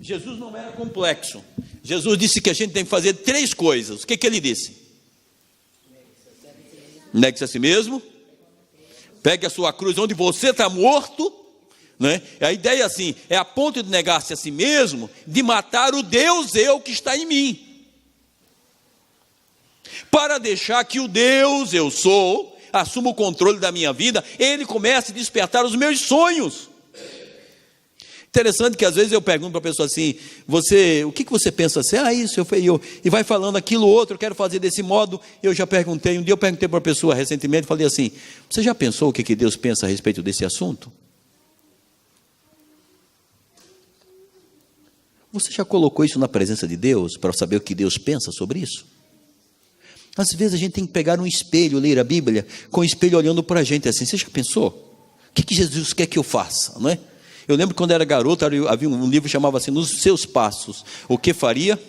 Jesus não era complexo. Jesus disse que a gente tem que fazer 3 coisas. O que ele disse? Negue-se a si mesmo. Pegue a sua cruz onde você está morto, né? A ideia é assim, é a ponto de negar-se a si mesmo, de matar o Deus eu que está em mim, para deixar que o Deus eu sou assuma o controle da minha vida. Ele comece a despertar os meus sonhos. Interessante que às vezes eu pergunto para a pessoa assim: o que você pensa assim? Isso, e vai falando aquilo outro, eu quero fazer desse modo. Um dia eu perguntei para uma pessoa recentemente, falei assim: você já pensou o que Deus pensa a respeito desse assunto? Você já colocou isso na presença de Deus, para saber o que Deus pensa sobre isso? Às vezes a gente tem que pegar um espelho, ler a Bíblia, com o espelho olhando para a gente assim: você já pensou? O que Jesus quer que eu faça, não é? Eu lembro que quando era garoto, havia um livro que chamava assim, Nos Seus Passos, o que faria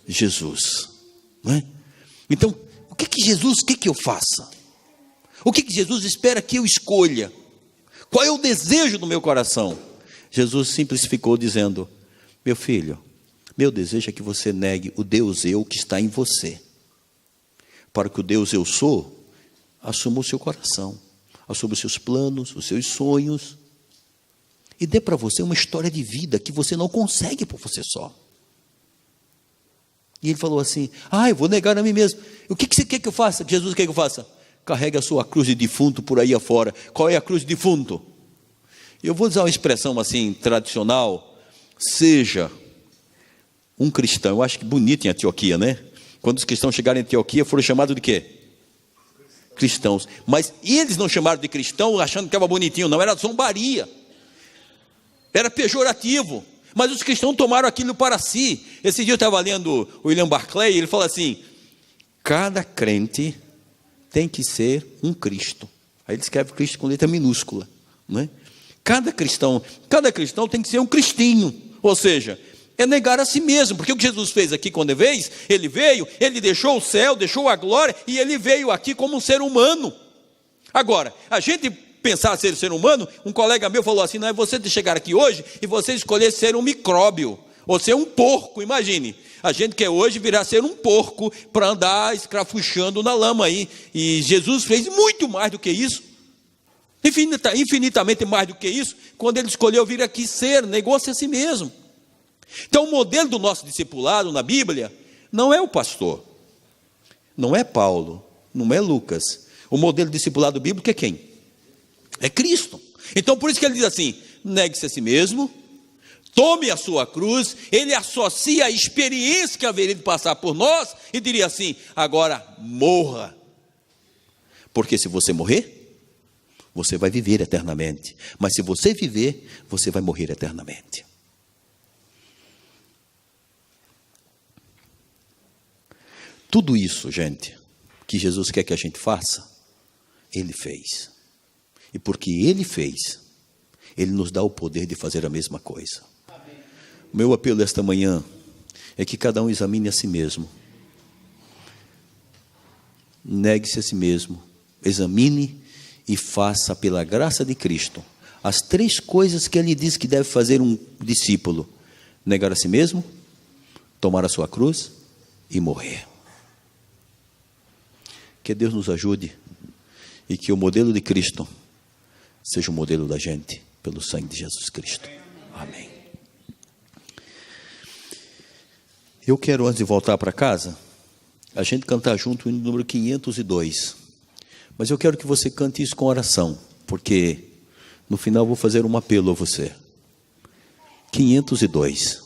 Jesus, não é? Então, o que Jesus quer que eu faça? O que Jesus espera que eu escolha? Qual é o desejo do meu coração? Jesus simplificou dizendo: meu filho, meu desejo é que você negue o Deus eu que está em você, para que o Deus eu sou assuma o seu coração, assuma os seus planos, os seus sonhos, e dê para você uma história de vida que você não consegue por você só. E ele falou assim: eu vou negar a mim mesmo. O que você quer que eu faça? Jesus quer que eu faça? Carregue a sua cruz de defunto por aí afora. Qual é a cruz de defunto? Eu vou usar uma expressão assim tradicional: seja um cristão. Eu acho que bonito em Antioquia, né? Quando os cristãos chegaram em Antioquia, foram chamados de quê? Cristãos. Mas eles não chamaram de cristão achando que estava bonitinho, não, era zombaria. Era pejorativo, mas os cristãos tomaram aquilo para si. Esse dia eu estava lendo o William Barclay, ele fala assim: cada crente tem que ser um Cristo. Aí ele escreve Cristo com letra minúscula, não é? Cada cristão tem que ser um cristinho, ou seja, é negar a si mesmo, porque o que Jesus fez aqui quando ele veio, ele deixou o céu, deixou a glória, e ele veio aqui como um ser humano. Agora, a gente pensar ser ser humano, um colega meu falou assim: não é você de chegar aqui hoje e você escolher ser um micróbio, ou ser um porco. Imagine, a gente quer hoje virar ser um porco, para andar escrafuchando na lama aí, e Jesus fez muito mais do que isso. Infinitamente mais do que isso, quando ele escolheu vir aqui ser, negou-se a si mesmo. Então o modelo do nosso discipulado na Bíblia não é o pastor, não é Paulo, não é Lucas. O modelo discipulado bíblico é quem? É Cristo. Então por isso que ele diz assim: negue-se a si mesmo, tome a sua cruz. Ele associa a experiência que haveria de passar por nós e diria assim: agora morra. Porque se você morrer, você vai viver eternamente. Mas se você viver, você vai morrer eternamente. Tudo isso, gente, que Jesus quer que a gente faça, Ele fez. E porque Ele fez, Ele nos dá o poder de fazer a mesma coisa. O meu apelo esta manhã é que cada um examine a si mesmo. Negue-se a si mesmo. Examine e faça pela graça de Cristo as 3 coisas que Ele diz que deve fazer um discípulo: negar a si mesmo, tomar a sua cruz e morrer. Que Deus nos ajude e que o modelo de Cristo seja o modelo da gente, pelo sangue de Jesus Cristo. Amém. Eu quero, antes de voltar para casa, a gente cantar junto o hino número 502. Mas eu quero que você cante isso com oração, porque no final eu vou fazer um apelo a você. 502.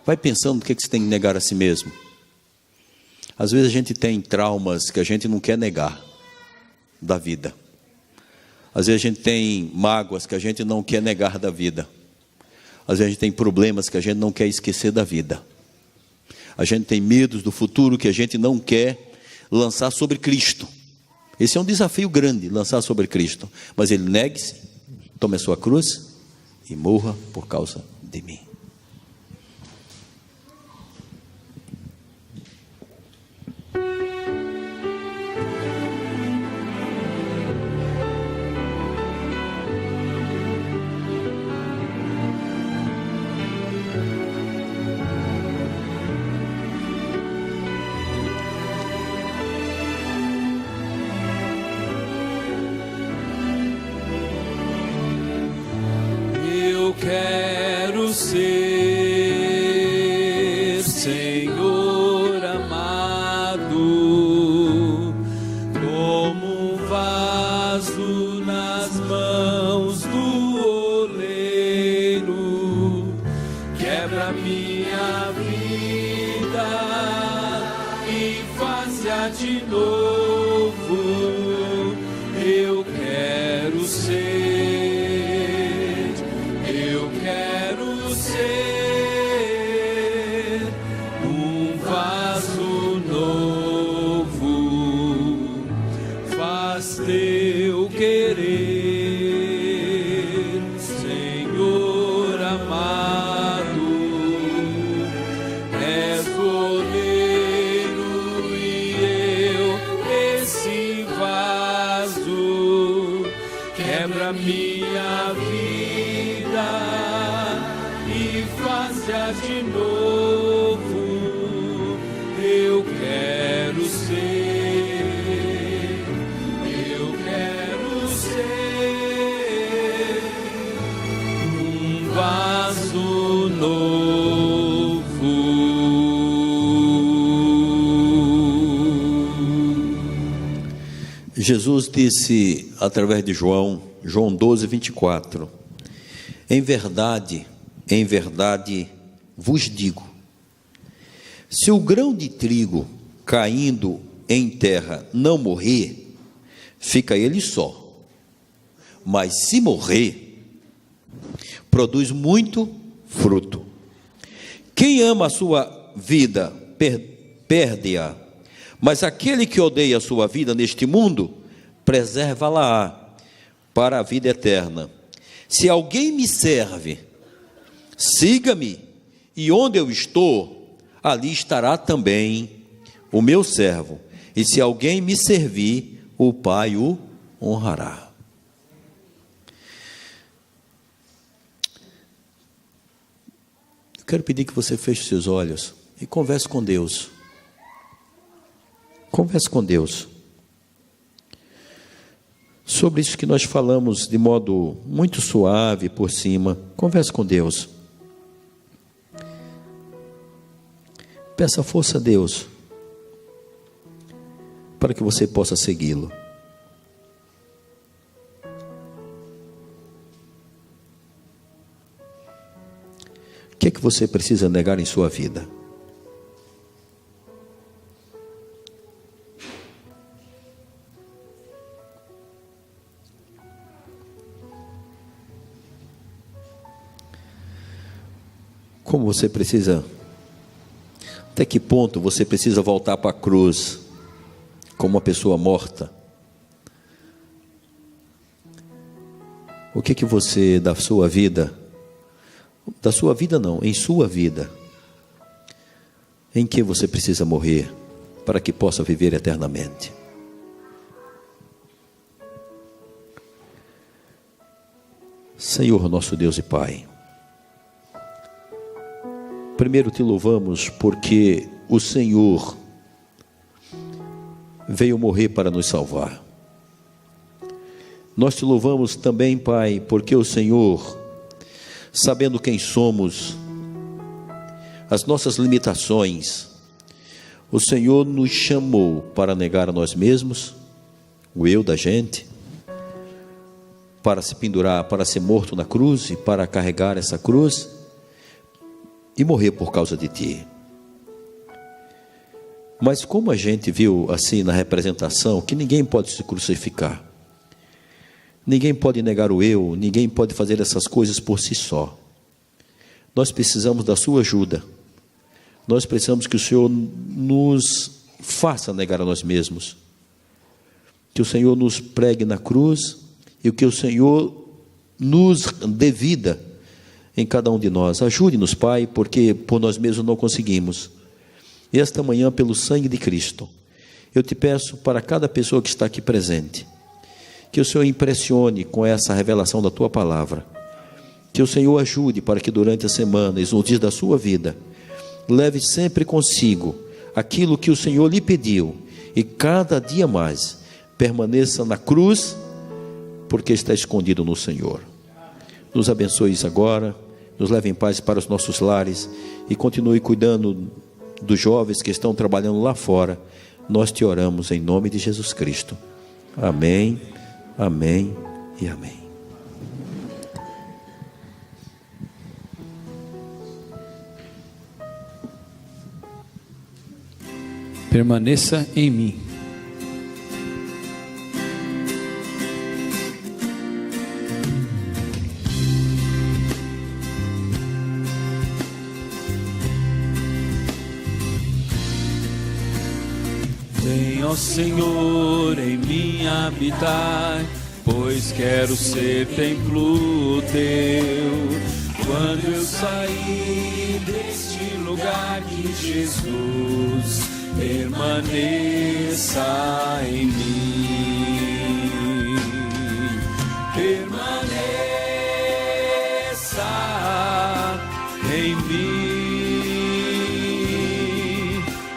Vai pensando no que você tem que negar a si mesmo. Às vezes a gente tem traumas que a gente não quer negar da vida. Às vezes a gente tem mágoas que a gente não quer negar da vida. Às vezes a gente tem problemas que a gente não quer esquecer da vida. A gente tem medos do futuro que a gente não quer lançar sobre Cristo. Esse é um desafio grande, lançar sobre Cristo. Mas ele negue-se, tome a sua cruz e morra por causa de mim. Quero ser, Senhor amado, como um vaso nas mãos do oleiro. Quebra minha vida e faz-a de novo. Eu quero ser um vaso novo, faz teu querer, Senhor amado. És oleiro e eu esse vaso. Quebra minha vida e faz-a de novo. Eu quero ser um vaso novo. Jesus disse através de João 12, 24: em verdade vos digo, se o grão de trigo caindo em terra não morrer, fica ele só, mas se morrer, produz muito fruto. Quem ama a sua vida perde-a, mas aquele que odeia a sua vida neste mundo, preserva-la para a vida eterna. Se alguém me serve, siga-me, e onde eu estou, ali estará também o meu servo. E se alguém me servir, o Pai o honrará. Eu quero pedir que você feche seus olhos e converse com Deus. Converse com Deus. sobre isso que nós falamos de modo muito suave por cima. Converse com Deus. Peça força a Deus para que você possa segui-lo. O que é que você precisa negar em sua vida? Como você precisa, até que ponto você precisa voltar para a cruz como uma pessoa morta? O que que você da sua vida não, em sua vida, em que você precisa morrer para que possa viver eternamente? Senhor, nosso Deus e Pai, primeiro te louvamos porque o Senhor veio morrer para nos salvar. Nós te louvamos também, Pai, porque o Senhor, sabendo quem somos, as nossas limitações, o Senhor nos chamou para negar a nós mesmos, o eu da gente, para se pendurar, para ser morto na cruz e para carregar essa cruz e morrer por causa de Ti. Mas como a gente viu assim na representação, que ninguém pode se crucificar, ninguém pode negar o eu, ninguém pode fazer essas coisas por si só. Nós precisamos da sua ajuda. Nós precisamos que o Senhor nos faça negar a nós mesmos, que o Senhor nos pregue na cruz e que o Senhor nos dê vida em cada um de nós. Ajude-nos, Pai, porque por nós mesmos não conseguimos. E esta manhã, pelo sangue de Cristo, eu te peço para cada pessoa que está aqui presente, que o Senhor impressione com essa revelação da Tua palavra, que o Senhor ajude para que durante a semana e nos dias da sua vida, leve sempre consigo aquilo que o Senhor lhe pediu e cada dia mais permaneça na cruz, porque está escondido no Senhor. Nos abençoe agora, nos leve em paz para os nossos lares e continue cuidando dos jovens que estão trabalhando lá fora. Nós te oramos em nome de Jesus Cristo. Amém, amém e amém. Permaneça em mim. Venha, ó Senhor, em mim habitar, pois quero ser templo teu. Quando eu sair deste lugar, que Jesus permaneça em mim, permaneça em mim,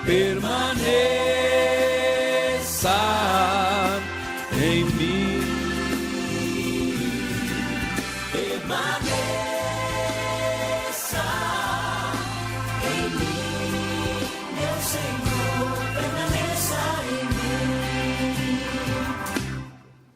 permaneça em mim, permaneça.